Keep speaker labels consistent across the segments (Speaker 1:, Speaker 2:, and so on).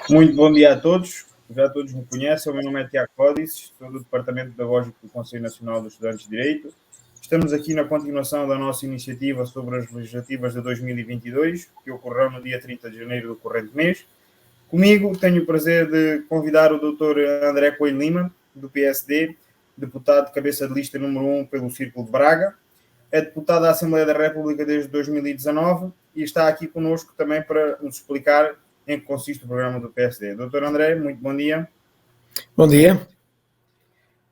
Speaker 1: Muito bom dia a todos. Já todos me conhecem. O meu nome é Tiago Códices, sou do Departamento Pedagógico do Conselho Nacional dos Estudantes de Direito. Estamos aqui na continuação da nossa iniciativa sobre as legislativas de 2022, que ocorrerão no dia 30 de janeiro do corrente mês. Comigo tenho o prazer de convidar o Dr. André Coelho Lima, do PSD, deputado de cabeça de lista número 1 pelo Círculo de Braga. É deputado da Assembleia da República desde 2019 e está aqui connosco também para nos explicar em que consiste o programa do PSD. Doutor André, muito bom dia.
Speaker 2: Bom dia.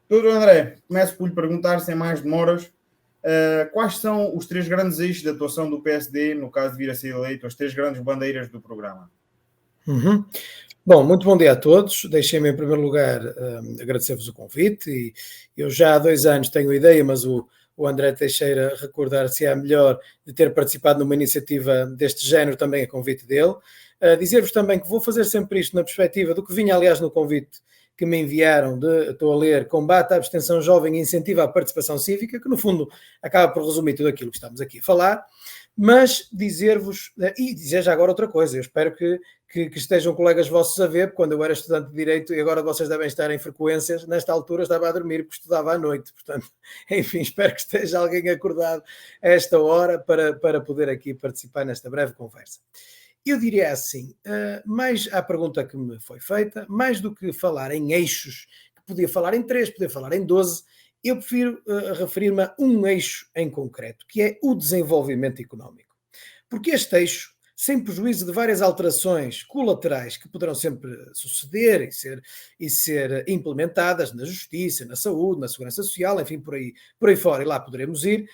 Speaker 1: Doutor André, começo por lhe perguntar, sem mais demoras, quais são os três grandes eixos de atuação do PSD, no caso de vir a ser eleito, as três grandes bandeiras do programa?
Speaker 2: Bom, muito bom dia a todos. Deixem-me, em primeiro lugar, agradecer-vos o convite. E eu já há 2 anos tenho a ideia, mas o André Teixeira recordar-se-á melhor de ter participado numa iniciativa deste género, também a convite dele. Dizer-vos também que vou fazer sempre isto na perspectiva do que vinha, aliás, no convite que me enviaram, estou a ler, combate à abstenção jovem e incentiva à participação cívica, que no fundo acaba por resumir tudo aquilo que estamos aqui a falar, mas dizer-vos, e dizer já agora outra coisa, eu espero que estejam colegas vossos a ver, quando eu era estudante de Direito, e agora vocês devem estar em frequências, nesta altura estava a dormir porque estudava à noite, portanto, enfim, espero que esteja alguém acordado a esta hora para poder aqui participar nesta breve conversa. Eu diria assim, mais à pergunta que me foi feita, mais do que falar em eixos, que podia falar em 3, podia falar em 12, eu prefiro referir-me a um eixo em concreto, que é o desenvolvimento económico. Porque este eixo, sem prejuízo de várias alterações colaterais que poderão sempre suceder e ser implementadas na justiça, na saúde, na segurança social, enfim, por aí fora, e lá poderemos ir,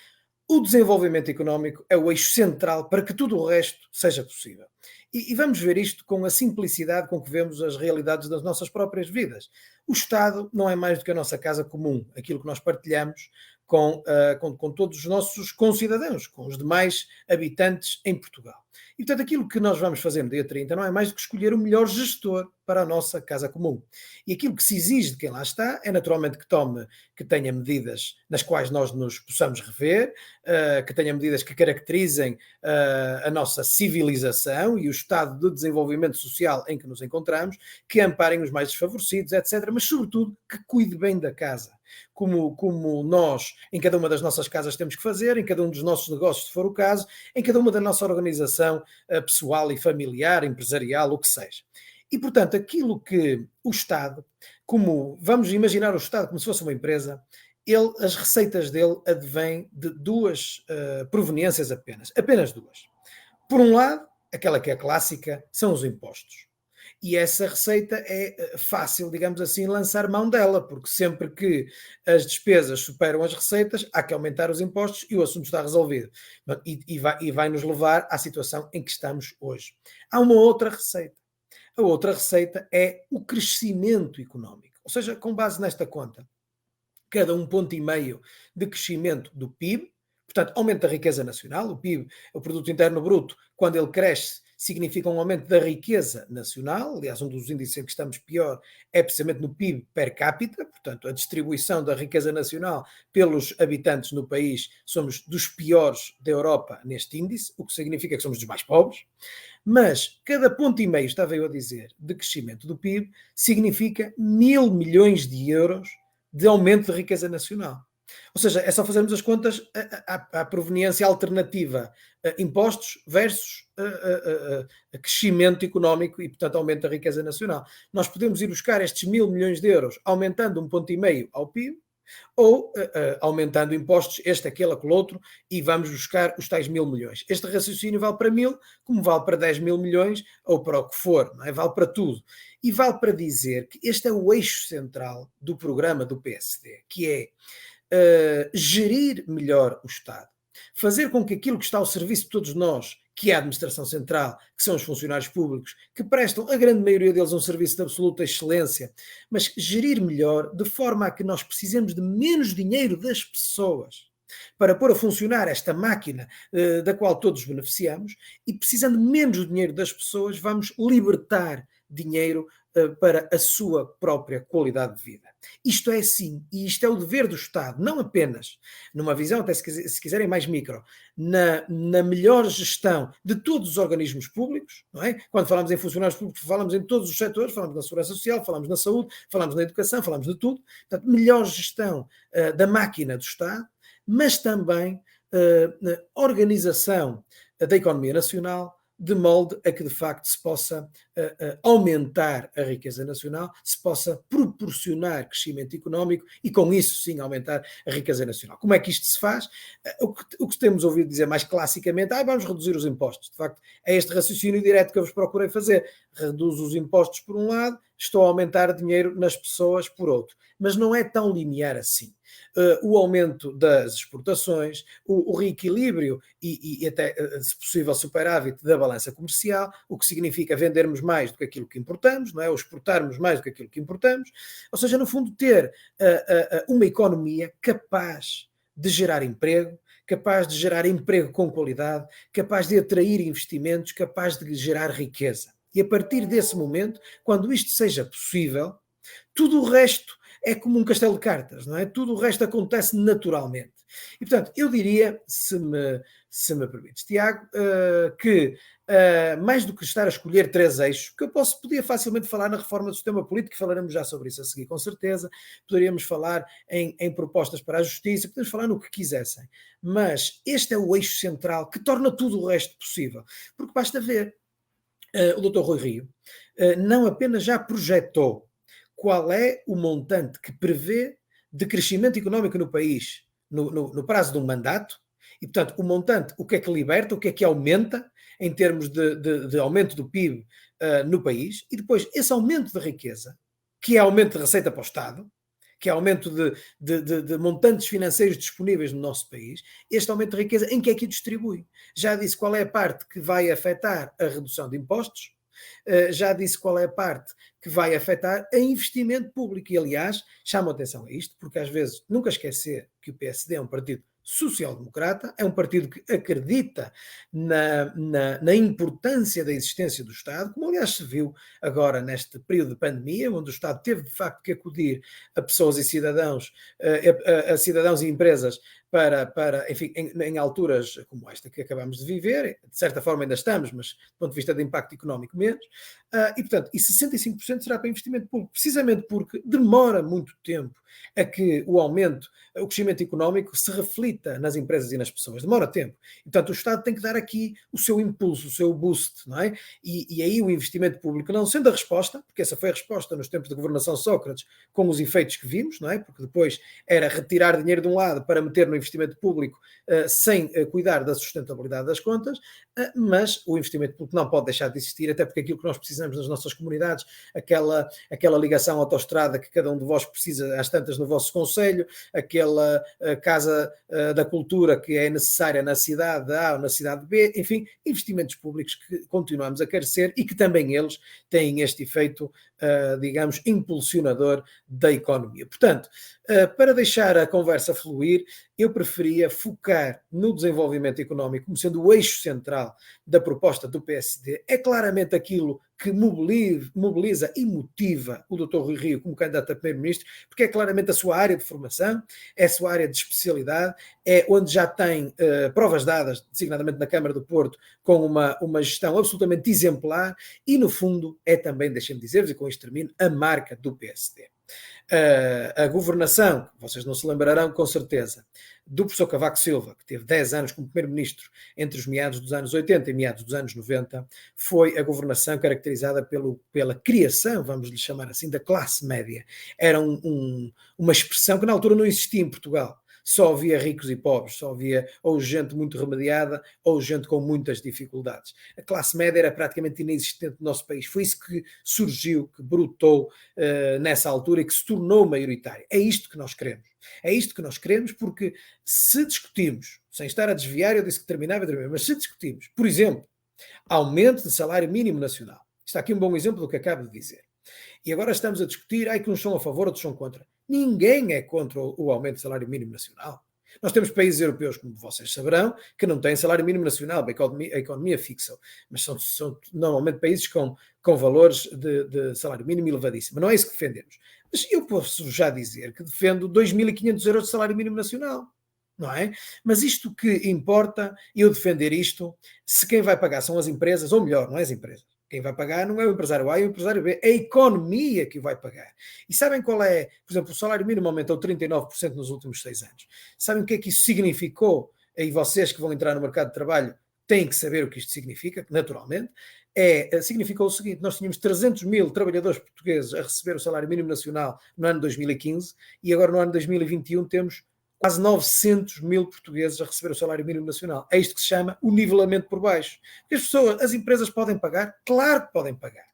Speaker 2: o desenvolvimento económico é o eixo central para que tudo o resto seja possível. E vamos ver isto com a simplicidade com que vemos as realidades das nossas próprias vidas. O Estado não é mais do que a nossa casa comum, aquilo que nós partilhamos com todos os nossos concidadãos, com os demais habitantes em Portugal. E, portanto, aquilo que nós vamos fazer no dia 30 não é mais do que escolher o melhor gestor para a nossa casa comum. E aquilo que se exige de quem lá está é, naturalmente, que tenha medidas nas quais nós nos possamos rever, que tenha medidas que caracterizem a nossa civilização e o estado de desenvolvimento social em que nos encontramos, que amparem os mais desfavorecidos, etc. Mas, sobretudo, que cuide bem da casa. Como nós, em cada uma das nossas casas, temos que fazer, em cada um dos nossos negócios, se for o caso, em cada uma da nossa organização pessoal e familiar, empresarial, o que seja. E, portanto, aquilo que o Estado, vamos imaginar o Estado como se fosse uma empresa, as receitas dele advêm de 2 proveniências apenas 2. Por um lado, aquela que é clássica, são os impostos. E essa receita é fácil, digamos assim, lançar mão dela, porque sempre que as despesas superam as receitas, há que aumentar os impostos e o assunto está resolvido. E vai nos levar à situação em que estamos hoje. Há uma outra receita. A outra receita é o crescimento económico. Ou seja, com base nesta conta, cada 1,5 ponto de crescimento do PIB, portanto, aumento da riqueza nacional. O PIB, o Produto Interno Bruto, quando ele cresce, significa um aumento da riqueza nacional. Aliás, um dos índices em que estamos pior é precisamente no PIB per capita, portanto, a distribuição da riqueza nacional pelos habitantes no país, somos dos piores da Europa neste índice, o que significa que somos dos mais pobres. Mas cada 1,5 ponto, estava eu a dizer, de crescimento do PIB, significa 1.000 milhões de euros de aumento de riqueza nacional. Ou seja, é só fazermos as contas à proveniência alternativa, impostos versus crescimento económico e, portanto, aumento da riqueza nacional. Nós podemos ir buscar estes 1.000 milhões de euros aumentando 1,5 ponto ao PIB, ou aumentando impostos, este, aquele, aquele outro, e vamos buscar os tais 1.000 milhões. Este raciocínio vale para 1.000, como vale para 10.000 milhões, ou para o que for, não é? Vale para tudo. E vale para dizer que este é o eixo central do programa do PSD, que é gerir melhor o Estado, fazer com que aquilo que está ao serviço de todos nós, que é a administração central, que são os funcionários públicos, que prestam, a grande maioria deles, um serviço de absoluta excelência, mas gerir melhor, de forma a que nós precisemos de menos dinheiro das pessoas para pôr a funcionar esta máquina da qual todos beneficiamos, e precisando menos dinheiro das pessoas, vamos libertar dinheiro para a sua própria qualidade de vida. Isto é assim, e isto é o dever do Estado, não apenas numa visão, até se quiserem mais micro, na melhor gestão de todos os organismos públicos, não é? Quando falamos em funcionários públicos, falamos em todos os setores, falamos na segurança social, falamos na saúde, falamos na educação, falamos de tudo. Portanto, melhor gestão da máquina do Estado, mas também organização da economia nacional, de molde a que de facto se possa aumentar a riqueza nacional, se possa proporcionar crescimento económico e com isso sim aumentar a riqueza nacional. Como é que isto se faz? O que temos ouvido dizer mais classicamente, vamos reduzir os impostos. De facto, é este raciocínio direto que eu vos procurei fazer. Reduz os impostos por um lado, estou a aumentar dinheiro nas pessoas por outro. Mas não é tão linear assim. O aumento das exportações, o reequilíbrio e até, se possível, superávit da balança comercial, o que significa vendermos mais do que aquilo que importamos, não é? Ou exportarmos mais do que aquilo que importamos. Ou seja, no fundo, ter uma economia capaz de gerar emprego com qualidade, capaz de atrair investimentos, capaz de gerar riqueza. E a partir desse momento, quando isto seja possível, tudo o resto é como um castelo de cartas, não é? Tudo o resto acontece naturalmente. E, portanto, eu diria, se me permites, Tiago, que mais do que estar a escolher 3 eixos, que podia facilmente falar na reforma do sistema político, falaremos já sobre isso a seguir, com certeza, poderíamos falar em propostas para a justiça, podemos falar no que quisessem, mas este é o eixo central que torna tudo o resto possível, porque basta ver, o Dr. Rui Rio não apenas já projetou qual é o montante que prevê de crescimento económico no país no prazo de um mandato, e, portanto, o montante, o que é que liberta, o que é que aumenta em termos de aumento do PIB no país, e depois esse aumento de riqueza, que é aumento de receita para o Estado, que é aumento de montantes financeiros disponíveis no nosso país, este aumento de riqueza, em que é que o distribui? Já disse qual é a parte que vai afetar a redução de impostos, já disse qual é a parte que vai afetar a investimento público. E, aliás, chamo a atenção a isto, porque às vezes nunca esquecer que o PSD é um partido social-democrata, é um partido que acredita na importância da existência do Estado, como aliás se viu agora neste período de pandemia, onde o Estado teve de facto que acudir a pessoas e cidadãos, a cidadãos e empresas enfim, em alturas como esta que acabamos de viver, de certa forma ainda estamos, mas do ponto de vista de impacto económico menos, e portanto, e 65% será para investimento público, precisamente porque demora muito tempo a que o crescimento económico se reflita nas empresas e nas pessoas, demora tempo, e portanto o Estado tem que dar aqui o seu impulso, o seu boost, não é? E aí o investimento público, não sendo a resposta, porque essa foi a resposta nos tempos de governação Sócrates, com os efeitos que vimos, não é? Porque depois era retirar dinheiro de um lado para meter no investimento público sem cuidar da sustentabilidade das contas, mas o investimento público não pode deixar de existir, até porque aquilo que nós precisamos nas nossas comunidades, aquela ligação autoestrada que cada um de vós precisa às tantas no vosso concelho, aquela casa da cultura que é necessária na cidade A ou na cidade B, enfim, investimentos públicos que continuamos a carecer e que também eles têm este efeito, digamos, impulsionador da economia. Portanto, para deixar a conversa fluir, eu preferia focar no desenvolvimento económico como sendo o eixo central da proposta do PSD. É claramente aquilo que mobiliza e motiva o Dr. Rui Rio como candidato a primeiro-ministro, porque é claramente a sua área de formação, é a sua área de especialidade, é onde já tem provas dadas, designadamente na Câmara do Porto, com uma gestão absolutamente exemplar e, no fundo, é também, deixem-me dizer-vos, e com isto termino, a marca do PSD. A governação, vocês não se lembrarão com certeza, do professor Cavaco Silva, que teve 10 anos como primeiro-ministro entre os meados dos anos 80 e meados dos anos 90, foi a governação caracterizada pela criação, vamos lhe chamar assim, da classe média. Era uma expressão que na altura não existia em Portugal. Só havia ricos e pobres, só havia ou gente muito remediada ou gente com muitas dificuldades. A classe média era praticamente inexistente no nosso país. Foi isso que surgiu, que brotou nessa altura e que se tornou maioritário. É isto que nós queremos. É isto que nós queremos porque se discutimos, sem estar a desviar, eu disse que terminava, mas se discutimos, por exemplo, aumento de salário mínimo nacional. Está aqui um bom exemplo do que acabo de dizer. E agora estamos a discutir, que uns são a favor, outros são contra. Ninguém é contra o aumento do salário mínimo nacional. Nós temos países europeus, como vocês saberão, que não têm salário mínimo nacional, a economia fixa, mas são normalmente países com valores de salário mínimo elevadíssimo. Não é isso que defendemos. Mas eu posso já dizer que defendo 2.500 euros de salário mínimo nacional, não é? Mas isto que importa, eu defender isto, se quem vai pagar são as empresas, ou melhor, não é as empresas. Quem vai pagar não é o empresário A, é o empresário B, é a economia que vai pagar. E sabem qual é? Por exemplo, o salário mínimo aumentou 39% nos últimos 6 anos. Sabem o que é que isso significou? E vocês que vão entrar no mercado de trabalho têm que saber o que isto significa, naturalmente. Significou o seguinte: nós tínhamos 300 mil trabalhadores portugueses a receber o salário mínimo nacional no ano 2015 e agora no ano 2021 temos quase 900 mil portugueses a receber o salário mínimo nacional. É isto que se chama o nivelamento por baixo. As empresas podem pagar? Claro que podem pagar.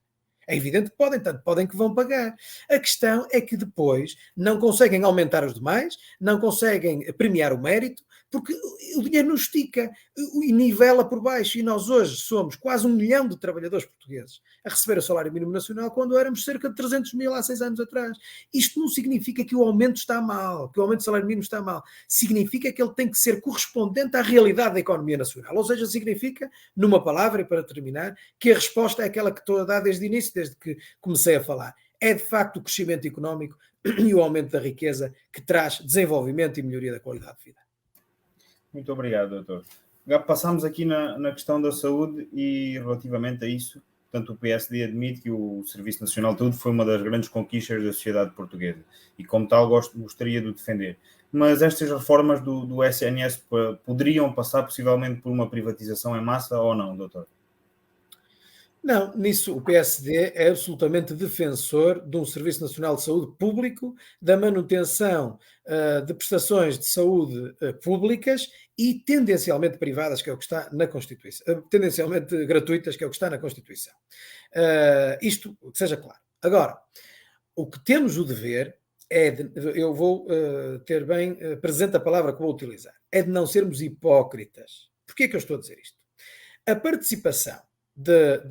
Speaker 2: É evidente que podem, tanto podem que vão pagar. A questão é que depois não conseguem aumentar os demais, não conseguem premiar o mérito, porque o dinheiro não estica e nivela por baixo. E nós hoje somos quase 1 milhão de trabalhadores portugueses a receber o salário mínimo nacional, quando éramos cerca de 300 mil há 6 anos atrás. Isto não significa que o aumento está mal, que o aumento do salário mínimo está mal. Significa que ele tem que ser correspondente à realidade da economia nacional. Ou seja, significa, numa palavra e para terminar, que a resposta é aquela que estou a dar desde o início, desde que comecei a falar. É de facto o crescimento económico e o aumento da riqueza que traz desenvolvimento e melhoria da qualidade de vida.
Speaker 1: Muito obrigado, doutor. Já passámos aqui na questão da saúde e relativamente a isso, portanto, o PSD admite que o Serviço Nacional de Saúde foi uma das grandes conquistas da sociedade portuguesa e, como tal, gostaria de o defender. Mas estas reformas do SNS poderiam passar possivelmente por uma privatização em massa ou não, doutor?
Speaker 2: Não, nisso o PSD é absolutamente defensor de um Serviço Nacional de Saúde público, da manutenção de prestações de saúde públicas e tendencialmente privadas, que é o que está na Constituição, tendencialmente gratuitas, que é o que está na Constituição. Isto, que seja claro. Agora, o que temos o dever eu vou ter bem presente a palavra que vou utilizar, é de não sermos hipócritas. Porquê é que eu estou a dizer isto? A participação de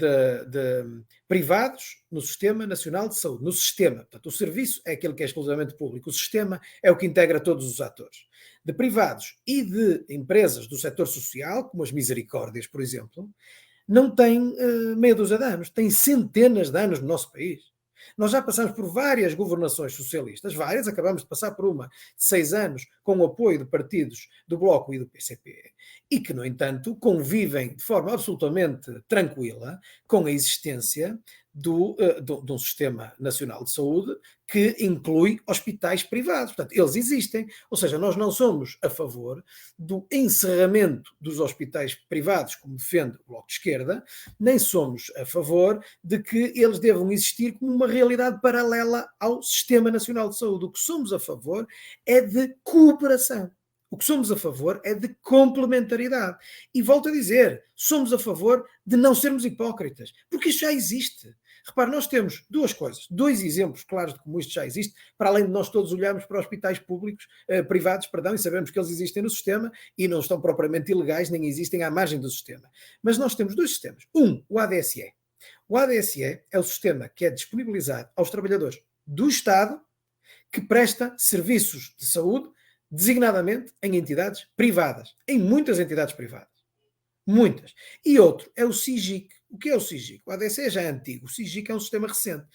Speaker 2: privados no Sistema Nacional de Saúde, no sistema. Portanto, o serviço é aquele que é exclusivamente público, o sistema é o que integra todos os atores. De privados e de empresas do setor social, como as Misericórdias, por exemplo, não tem meia dúzia de anos, tem centenas de anos no nosso país. Nós já passamos por várias governações socialistas, várias, acabamos de passar por uma de 6 anos, com o apoio de partidos do Bloco e do PCP, e que, no entanto, convivem de forma absolutamente tranquila com a existência de um Sistema Nacional de Saúde que inclui hospitais privados. Portanto, eles existem. Ou seja, nós não somos a favor do encerramento dos hospitais privados, como defende o Bloco de Esquerda, nem somos a favor de que eles devam existir como uma realidade paralela ao Sistema Nacional de Saúde. O que somos a favor é de cooperação. O que somos a favor é de complementaridade. E volto a dizer, somos a favor de não sermos hipócritas, porque isto já existe. Repare, nós temos duas coisas, 2 exemplos claros de como isto já existe, para além de nós todos olharmos para hospitais privados, e sabemos que eles existem no sistema e não estão propriamente ilegais, nem existem à margem do sistema. Mas nós temos 2 sistemas. O ADSE. O ADSE é o sistema que é disponibilizado aos trabalhadores do Estado que presta serviços de saúde designadamente em entidades privadas, em muitas entidades privadas. Muitas. E outro é o CIGIC. O que é o CIGIC? O ADC já é antigo, o CIGIC é um sistema recente.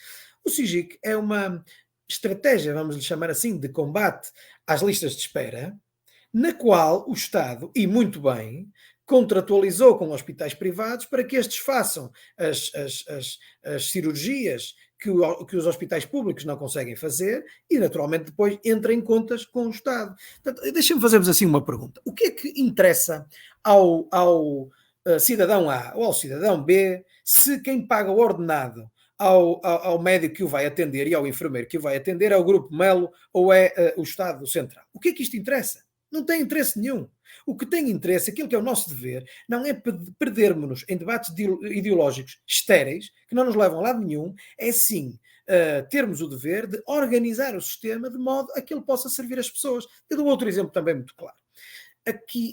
Speaker 2: O CIGIC é uma estratégia, vamos lhe chamar assim, de combate às listas de espera, na qual o Estado, e muito bem, contratualizou com hospitais privados para que estes façam as cirurgias que os hospitais públicos não conseguem fazer e, naturalmente, depois entra em contas com o Estado. Portanto, deixem-me fazer-vos assim uma pergunta. O que é que interessa ao cidadão A ou ao cidadão B se quem paga o ordenado ao médico que o vai atender e ao enfermeiro que o vai atender é o Grupo Melo ou é o Estado Central? O que é que isto interessa? Não tem interesse nenhum. O que tem interesse, aquilo que é o nosso dever, não é perdermos-nos em debates ideológicos estéreis, que não nos levam a lado nenhum, é sim termos o dever de organizar o sistema de modo a que ele possa servir as pessoas. Eu dou outro exemplo também muito claro. Aqui,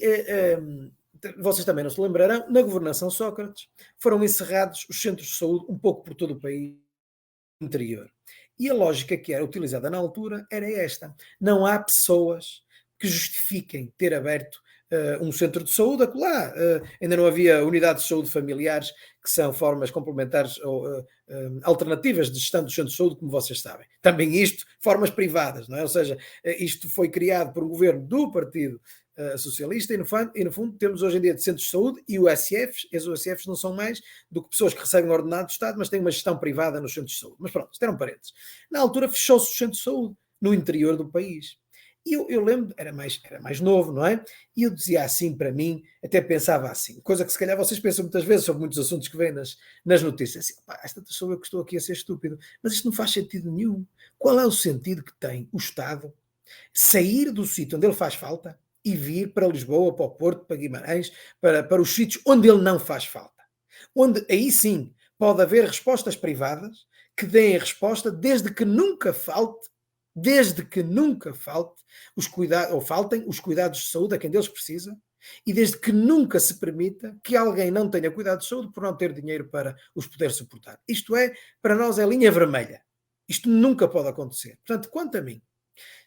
Speaker 2: vocês também não se lembrarão, na governação Sócrates foram encerrados os centros de saúde um pouco por todo o país interior. E a lógica que era utilizada na altura era esta. Não há pessoas que justifiquem ter aberto um centro de saúde acolá. Ainda não havia unidades de saúde familiares, que são formas complementares ou alternativas de gestão dos centros de saúde, como vocês sabem. Também isto, formas privadas, não é? Ou seja, isto foi criado por um governo do Partido Socialista e no fundo temos hoje em dia de centros de saúde e USFs. As USFs não são mais do que pessoas que recebem ordenado do Estado, mas têm uma gestão privada nos centros de saúde. Mas pronto, isto eram parênteses. Na altura fechou-se os centros de saúde no interior do país. E eu lembro, era mais novo, não é? E eu dizia assim para mim, até pensava assim, coisa que se calhar vocês pensam muitas vezes sobre muitos assuntos que vêm nas notícias, assim, pá, esta sou eu que estou aqui a ser estúpido, mas isto não faz sentido nenhum. Qual é o sentido que tem o Estado sair do sítio onde ele faz falta e vir para Lisboa, para o Porto, para Guimarães, para os sítios onde ele não faz falta? Onde aí sim pode haver respostas privadas que deem a resposta desde que nunca falte os cuidados, ou faltem os cuidados de saúde a quem deles precisa, e desde que nunca se permita que alguém não tenha cuidado de saúde por não ter dinheiro para os poder suportar. Isto é, para nós é linha vermelha. Isto nunca pode acontecer. Portanto, quanto a mim,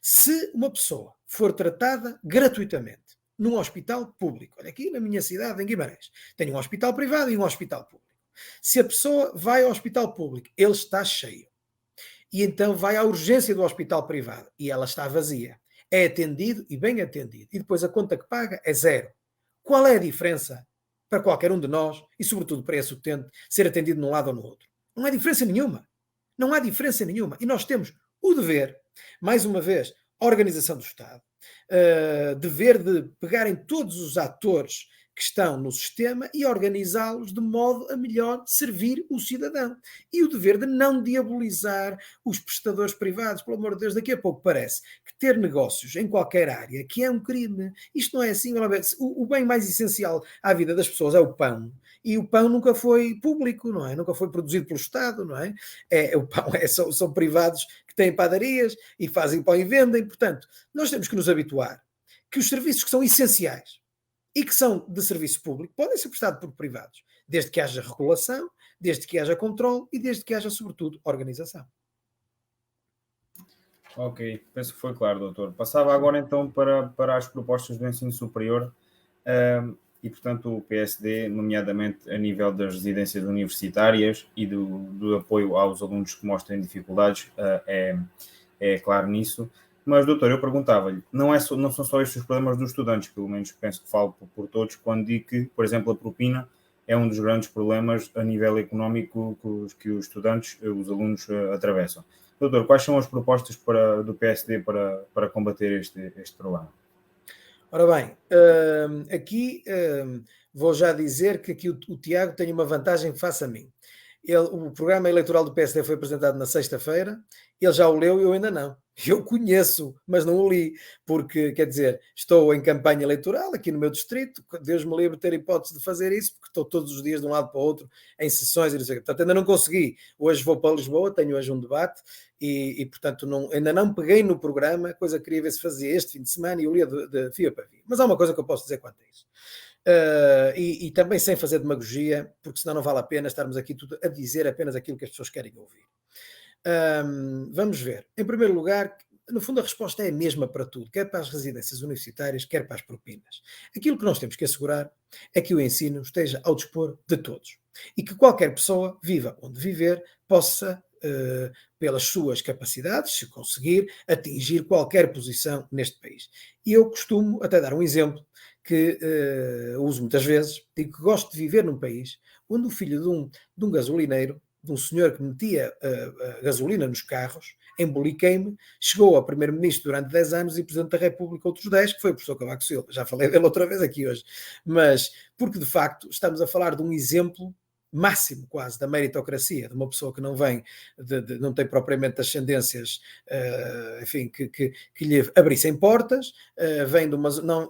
Speaker 2: se uma pessoa for tratada gratuitamente num hospital público, olha aqui na minha cidade, em Guimarães, tenho um hospital privado e um hospital público. Se a pessoa vai ao hospital público, ele está cheio. E então vai à urgência do hospital privado e ela está vazia. É atendido e bem atendido. E depois a conta que paga é zero. Qual é a diferença para qualquer um de nós, e sobretudo para esse utente, ser atendido num lado ou no outro? Não há diferença nenhuma. Não há diferença nenhuma. E nós temos o dever, mais uma vez, a organização do Estado, dever de pegarem todos os atores que estão no sistema e organizá-los de modo a melhor servir o cidadão. E o dever de não diabolizar os prestadores privados. Pelo amor de Deus, daqui a pouco parece que ter negócios em qualquer área que é um crime. Isto não é assim. O bem mais essencial à vida das pessoas é o pão. E o pão nunca foi público, não é? Nunca foi produzido pelo Estado, não é? O pão são privados que têm padarias e fazem pão e vendem. Portanto, nós temos que nos habituar que os serviços que são essenciais e que são de serviço público podem ser prestados por privados, desde que haja regulação, desde que haja controle e desde que haja, sobretudo, organização.
Speaker 1: Ok, penso que foi claro, doutor. Passava agora então para as propostas do ensino superior e, portanto, o PSD, nomeadamente a nível das residências universitárias e do apoio aos alunos que mostrem dificuldades, é claro nisso. Mas, doutor, eu perguntava-lhe, não são só estes os problemas dos estudantes, pelo menos penso que falo por todos, quando digo que, por exemplo, a propina é um dos grandes problemas a nível económico que os estudantes, os alunos, atravessam. Doutor, quais são as propostas do PSD para combater este problema?
Speaker 2: Ora bem, aqui vou já dizer que aqui o Tiago tem uma vantagem face a mim. O programa eleitoral do PSD foi apresentado na sexta-feira, ele já o leu e eu ainda não. Eu conheço, mas não o li, porque, quer dizer, estou em campanha eleitoral aqui no meu distrito, Deus me livre de ter hipótese de fazer isso, porque estou todos os dias de um lado para o outro, em sessões e não sei o quê. Portanto, ainda não consegui. Hoje vou para Lisboa, tenho hoje um debate e portanto, ainda não peguei no programa, coisa que queria ver se fazia este fim de semana e eu lia de fio para fio. Mas há uma coisa que eu posso dizer quanto a isso. E também sem fazer demagogia, porque senão não vale a pena estarmos aqui tudo a dizer apenas aquilo que as pessoas querem ouvir. Vamos ver. Em primeiro lugar, no fundo a resposta é a mesma para tudo, quer para as residências universitárias, quer para as propinas. Aquilo que nós temos que assegurar é que o ensino esteja ao dispor de todos e que qualquer pessoa, viva onde viver, possa, pelas suas capacidades, se conseguir, atingir qualquer posição neste país. E eu costumo até dar um exemplo que uso muitas vezes, digo que gosto de viver num país onde o filho de um gasolineiro, de um senhor que metia gasolina nos carros, emboliquei-me, chegou a primeiro-ministro durante 10 anos e presidente da República outros 10, que foi o professor Cavaco Silva. Já falei dele outra vez aqui hoje. Mas, porque de facto estamos a falar de um exemplo máximo quase da meritocracia, de uma pessoa que não vem, não tem propriamente ascendências, enfim, que lhe abrissem portas, vem de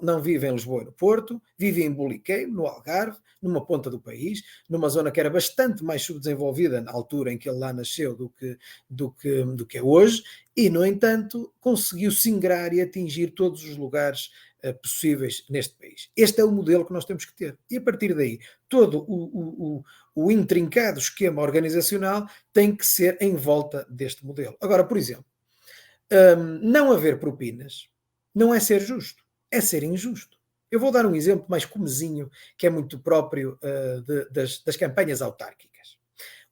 Speaker 2: não vive em Lisboa e no Porto, vive em Boliqueiro, no Algarve, numa ponta do país, numa zona que era bastante mais subdesenvolvida na altura em que ele lá nasceu do que é hoje, e, no entanto, conseguiu se ingrar e atingir todos os lugares possíveis neste país. Este é o modelo que nós temos que ter. E a partir daí, todo o intrincado esquema organizacional tem que ser em volta deste modelo. Agora, por exemplo, não haver propinas não é ser justo, é ser injusto. Eu vou dar um exemplo mais comezinho, que é muito próprio das campanhas autárquicas.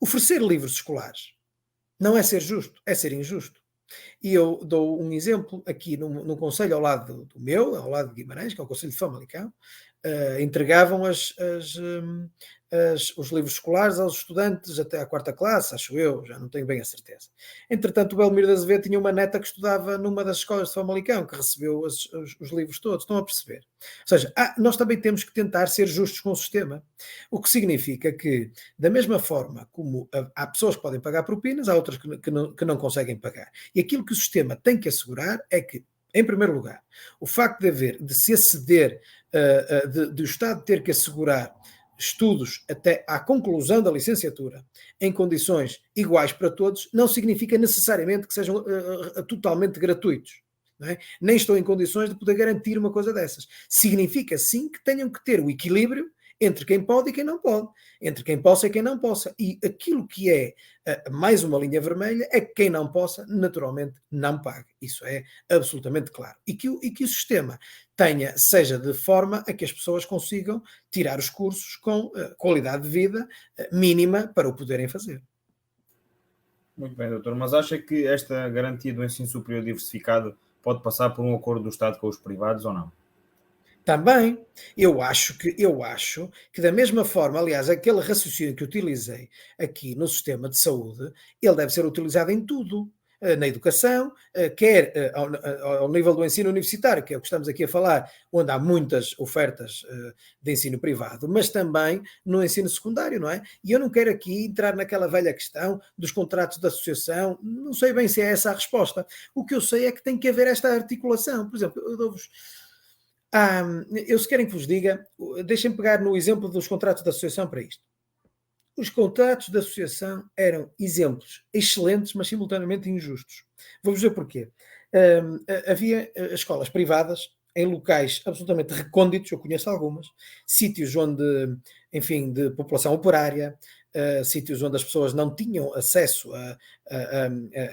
Speaker 2: Oferecer livros escolares não é ser justo, é ser injusto. E eu dou um exemplo aqui no concelho ao lado do meu, ao lado de Guimarães, que é o concelho de Famalicão, entregavam os livros escolares aos estudantes até à quarta classe, acho eu, já não tenho bem a certeza. Entretanto, o Belmiro de Azevedo tinha uma neta que estudava numa das escolas de Famalicão, que recebeu os livros todos, estão a perceber? Ou seja, nós também temos que tentar ser justos com o sistema, o que significa que, da mesma forma como há pessoas que podem pagar propinas, há outras que não conseguem pagar. E aquilo que o sistema tem que assegurar é que, em primeiro lugar, o facto de se aceder, de o Estado ter que assegurar estudos até à conclusão da licenciatura em condições iguais para todos, não significa necessariamente que sejam totalmente gratuitos. Não é? Nem estou em condições de poder garantir uma coisa dessas. Significa sim que tenham que ter o equilíbrio entre quem pode e quem não pode, entre quem possa e quem não possa. E aquilo que é mais uma linha vermelha é que quem não possa, naturalmente, não pague. Isso é absolutamente claro. E que o sistema seja de forma a que as pessoas consigam tirar os cursos com qualidade de vida mínima para o poderem fazer.
Speaker 1: Muito bem, doutor. Mas acha que esta garantia do ensino superior diversificado pode passar por um acordo do Estado com os privados ou não?
Speaker 2: Também, eu acho que da mesma forma, aliás, aquele raciocínio que utilizei aqui no sistema de saúde, ele deve ser utilizado em tudo, na educação, quer ao nível do ensino universitário, que é o que estamos aqui a falar, onde há muitas ofertas de ensino privado, mas também no ensino secundário, não é? E eu não quero aqui entrar naquela velha questão dos contratos de associação, não sei bem se é essa a resposta. O que eu sei é que tem que haver esta articulação. Por exemplo, eu dou-vos eu se querem que vos diga, deixem-me pegar no exemplo dos contratos de associação para isto. Os contratos de associação eram exemplos excelentes, mas simultaneamente injustos. Vou-vos dizer porquê. Havia escolas privadas em locais absolutamente recônditos, eu conheço algumas, sítios onde, enfim, de população operária, sítios onde as pessoas não tinham acesso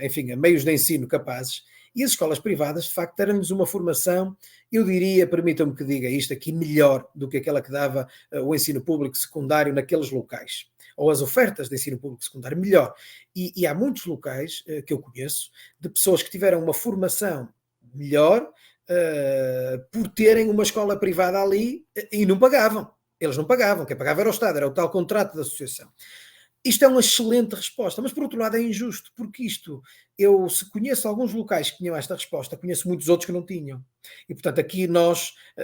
Speaker 2: enfim, a meios de ensino capazes, e as escolas privadas, de facto, deram-nos uma formação, eu diria, permitam-me que diga isto aqui, melhor do que aquela que dava o ensino público secundário naqueles locais, ou as ofertas de ensino público secundário, melhor. E há muitos locais que eu conheço, de pessoas que tiveram uma formação melhor, por terem uma escola privada ali e não pagavam. Eles não pagavam, quem pagava era o Estado, era o tal contrato de associação. Isto é uma excelente resposta, mas por outro lado é injusto, porque eu se conheço alguns locais que tinham esta resposta, conheço muitos outros que não tinham. E portanto aqui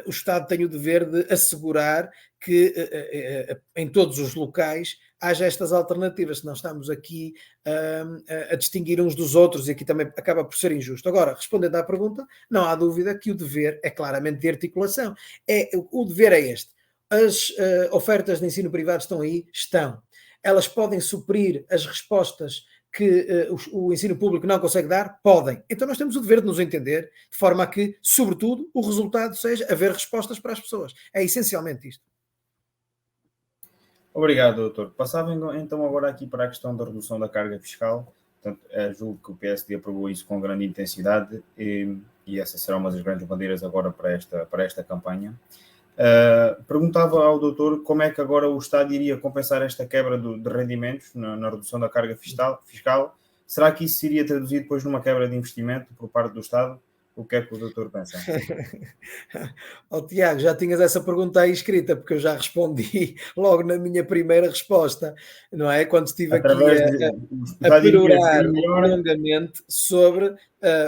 Speaker 2: o Estado tem o dever de assegurar que em todos os locais haja estas alternativas, senão estamos aqui a distinguir uns dos outros e aqui também acaba por ser injusto. Agora, respondendo à pergunta, não há dúvida que o dever é claramente de articulação. O dever é este. As ofertas de ensino privado estão aí? Estão. Elas podem suprir as respostas que o ensino público não consegue dar? Podem. Então nós temos o dever de nos entender, de forma a que, sobretudo, o resultado seja haver respostas para as pessoas. É essencialmente isto.
Speaker 1: Obrigado, doutor. Passava então agora aqui para a questão da redução da carga fiscal. Portanto, julgo que o PSD aprovou isso com grande intensidade e essa será uma das grandes bandeiras agora para esta campanha. Perguntava ao doutor como é que agora o Estado iria compensar esta quebra de rendimentos na redução da carga fiscal. Será que isso se iria traduzir depois numa quebra de investimento por parte do Estado? O que é que o doutor pensa?
Speaker 2: Tiago, já tinhas essa pergunta aí escrita, porque eu já respondi logo na minha primeira resposta, não é? Quando estive aqui a perorar longamente sobre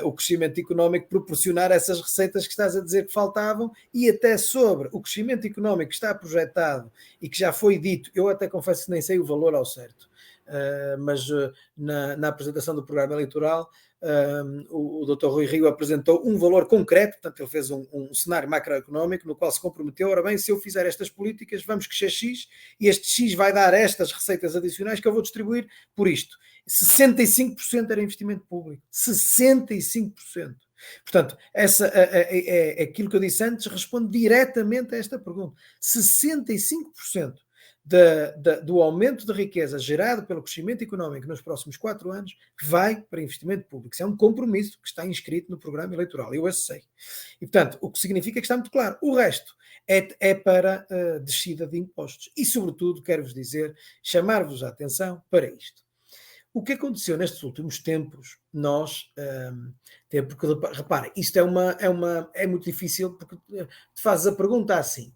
Speaker 2: o crescimento económico proporcionar essas receitas que estás a dizer que faltavam e até sobre o crescimento económico que está projetado e que já foi dito, eu até confesso que nem sei o valor ao certo, mas na apresentação do programa eleitoral o Dr. Rui Rio apresentou um valor concreto, portanto ele fez um cenário macroeconómico no qual se comprometeu, ora bem, se eu fizer estas políticas vamos crescer X e este X vai dar estas receitas adicionais que eu vou distribuir por isto. 65% era investimento público, 65%. Portanto, aquilo que eu disse antes responde diretamente a esta pergunta. 65% do aumento de riqueza gerado pelo crescimento económico nos próximos 4 anos vai para investimento público. Isso é um compromisso que está inscrito no programa eleitoral, eu sei. E, portanto, o que significa que está muito claro. O resto é para descida de impostos. E, sobretudo, quero-vos dizer, chamar-vos a atenção para isto. O que aconteceu nestes últimos tempos, porque reparem, isto é muito difícil, porque te fazes a pergunta assim,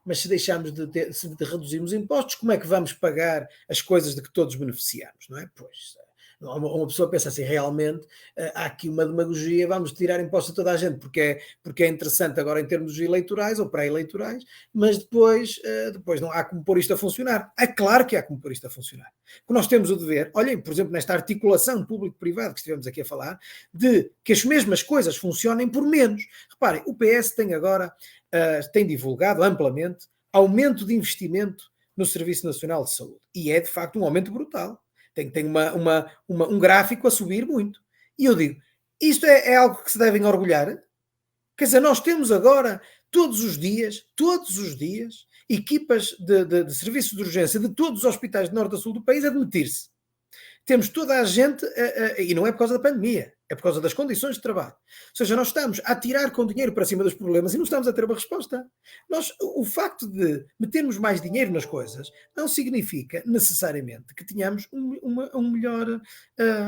Speaker 2: mas se deixarmos se reduzirmos impostos, como é que vamos pagar as coisas de que todos beneficiamos, não é? Pois, uma pessoa pensa assim, realmente, há aqui uma demagogia, vamos tirar impostos a toda a gente, porque é interessante agora em termos eleitorais ou pré-eleitorais, mas depois não há como pôr isto a funcionar. É claro que há como pôr isto a funcionar. Porque nós temos o dever, olhem, por exemplo, nesta articulação público-privado que estivemos aqui a falar, de que as mesmas coisas funcionem por menos. Reparem, o PS tem divulgado amplamente aumento de investimento no Serviço Nacional de Saúde. E é, de facto, um aumento brutal. Tem um gráfico a subir muito. E eu digo, isto é algo que se devem orgulhar? Quer dizer, nós temos agora, todos os dias, equipas de serviços de urgência de todos os hospitais de norte a sul do país a demitir-se. Temos toda a gente, e não é por causa da pandemia, é por causa das condições de trabalho. Ou seja, nós estamos a tirar com dinheiro para cima dos problemas e não estamos a ter uma resposta. O facto de metermos mais dinheiro nas coisas não significa necessariamente que tenhamos um melhor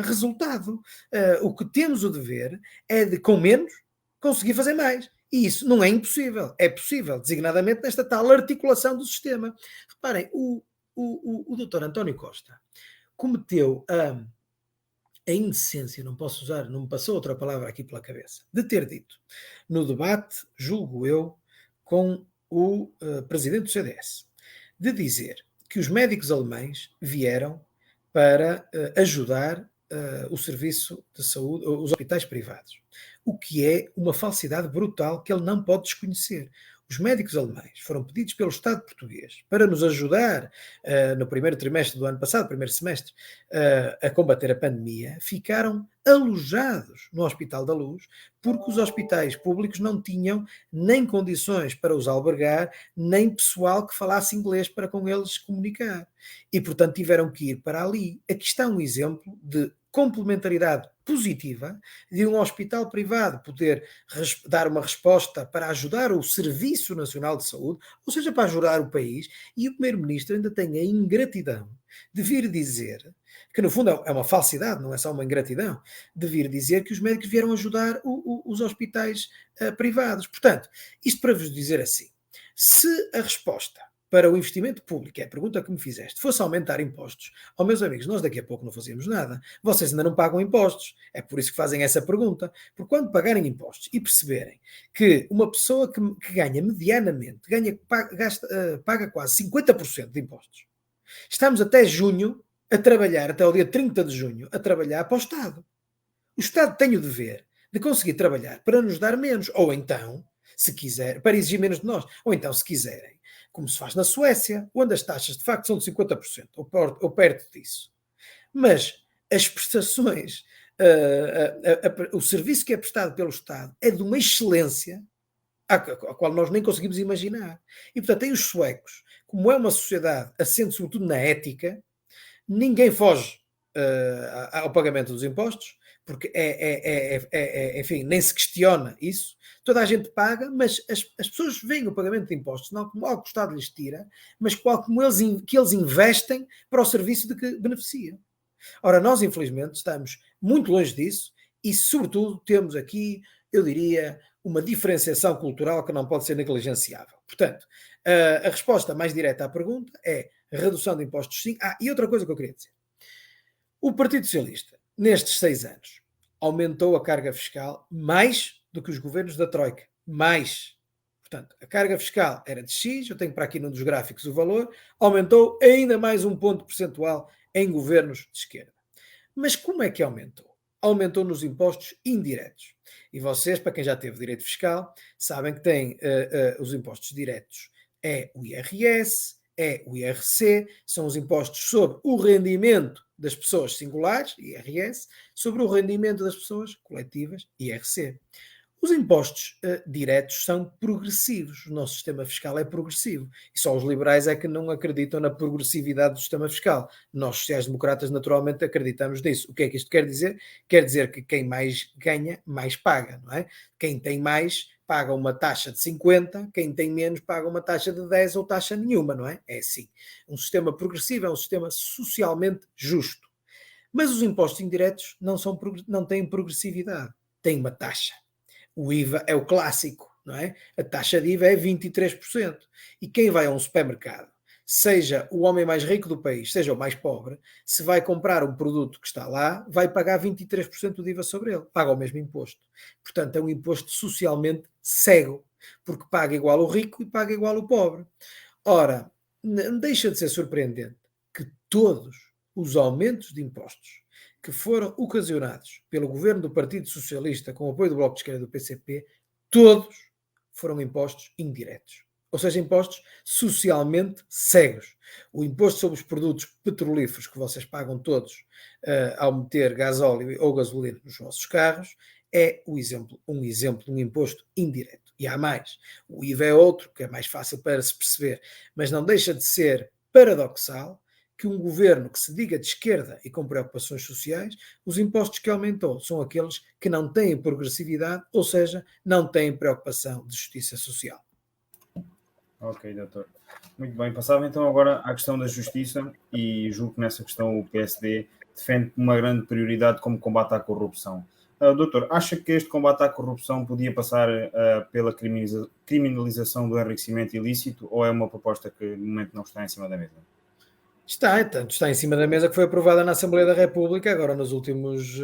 Speaker 2: resultado. O que temos o dever é de, com menos, conseguir fazer mais. E isso não é impossível. É possível, designadamente nesta tal articulação do sistema. Reparem, o Dr. António Costa cometeu a indecência, não me passou outra palavra aqui pela cabeça, de ter dito, no debate, julgo eu, com o presidente do CDS, de dizer que os médicos alemães vieram para ajudar o serviço de saúde, os hospitais privados, o que é uma falsidade brutal que ele não pode desconhecer. Os médicos alemães foram pedidos pelo Estado português para nos ajudar no primeiro trimestre do ano passado, primeiro semestre, a combater a pandemia, ficaram alojados no Hospital da Luz, porque os hospitais públicos não tinham nem condições para os albergar, nem pessoal que falasse inglês para com eles comunicar. E, portanto, tiveram que ir para ali. Aqui está um exemplo de complementaridade positiva de um hospital privado poder dar uma resposta para ajudar o Serviço Nacional de Saúde, ou seja, para ajudar o país, e o Primeiro-Ministro ainda tem a ingratidão de vir dizer, que no fundo é uma falsidade, não é só uma ingratidão, de vir dizer que os médicos vieram ajudar os hospitais privados. Portanto, isto para vos dizer assim, se a resposta para o investimento público, é a pergunta que me fizeste, fosse aumentar impostos, meus amigos, nós daqui a pouco não fazíamos nada. Vocês ainda não pagam impostos. É por isso que fazem essa pergunta. Porque quando pagarem impostos e perceberem que uma pessoa que ganha medianamente, paga quase 50% de impostos, estamos até junho a trabalhar, até o dia 30 de junho, a trabalhar para o Estado. O Estado tem o dever de conseguir trabalhar para nos dar menos. Ou então, se quiser, para exigir menos de nós. Ou então, se quiserem, como se faz na Suécia, onde as taxas de facto são de 50%, ou perto disso. Mas as prestações, o serviço que é prestado pelo Estado é de uma excelência a qual nós nem conseguimos imaginar. E, portanto, tem os suecos, como é uma sociedade assente sobretudo na ética, ninguém foge ao pagamento dos impostos, porque enfim, nem se questiona isso. Toda a gente paga, mas as pessoas veem o pagamento de impostos não como algo que o Estado lhes tira, mas como que eles investem para o serviço de que beneficiam. Ora, nós infelizmente estamos muito longe disso e, sobretudo, temos aqui, eu diria, uma diferenciação cultural que não pode ser negligenciável. Portanto, a resposta mais direta à pergunta é redução de impostos sim. E outra coisa que eu queria dizer. O Partido Socialista, nestes 6 anos, aumentou a carga fiscal mais do que os governos da Troika. Mais. Portanto, a carga fiscal era de X, eu tenho para aqui num dos gráficos o valor, aumentou ainda mais um ponto percentual em governos de esquerda. Mas como é que aumentou? Aumentou nos impostos indiretos. E vocês, para quem já teve direito fiscal, sabem que tem os impostos diretos. É o IRS, é o IRC, são os impostos sobre o rendimento das pessoas singulares, IRS, sobre o rendimento das pessoas coletivas, IRC. Os impostos diretos são progressivos. O nosso sistema fiscal é progressivo. E só os liberais é que não acreditam na progressividade do sistema fiscal. Nós, sociais-democratas, naturalmente acreditamos nisso. O que é que isto quer dizer? Quer dizer que quem mais ganha, mais paga, não é? Quem tem mais paga uma taxa de 50, quem tem menos paga uma taxa de 10 ou taxa nenhuma, não é? É assim. Um sistema progressivo é um sistema socialmente justo. Mas os impostos indiretos não têm progressividade. Têm uma taxa. O IVA é o clássico, não é? A taxa de IVA é 23%. E quem vai a um supermercado, seja o homem mais rico do país, seja o mais pobre, se vai comprar um produto que está lá, vai pagar 23% de IVA sobre ele. Paga o mesmo imposto. Portanto, é um imposto socialmente cego, porque paga igual o rico e paga igual o pobre. Ora, não deixa de ser surpreendente que todos os aumentos de impostos que foram ocasionados pelo governo do Partido Socialista com o apoio do Bloco de Esquerda e do PCP, todos foram impostos indiretos. Ou seja, impostos socialmente cegos. O imposto sobre os produtos petrolíferos que vocês pagam todos ao meter gasóleo ou gasolina nos vossos carros é um exemplo de um imposto indireto. E há mais. O IVA é outro, que é mais fácil para se perceber, mas não deixa de ser paradoxal que um governo que se diga de esquerda e com preocupações sociais, os impostos que aumentou são aqueles que não têm progressividade, ou seja, não têm preocupação de justiça social.
Speaker 1: Ok, doutor. Muito bem. Passava então agora à questão da justiça e julgo que nessa questão o PSD defende uma grande prioridade como combate à corrupção. Doutor, acha que este combate à corrupção podia passar pela criminalização do enriquecimento ilícito ou é uma proposta que no momento não está em cima da mesa?
Speaker 2: Está em cima da mesa, que foi aprovada na Assembleia da República agora nos últimos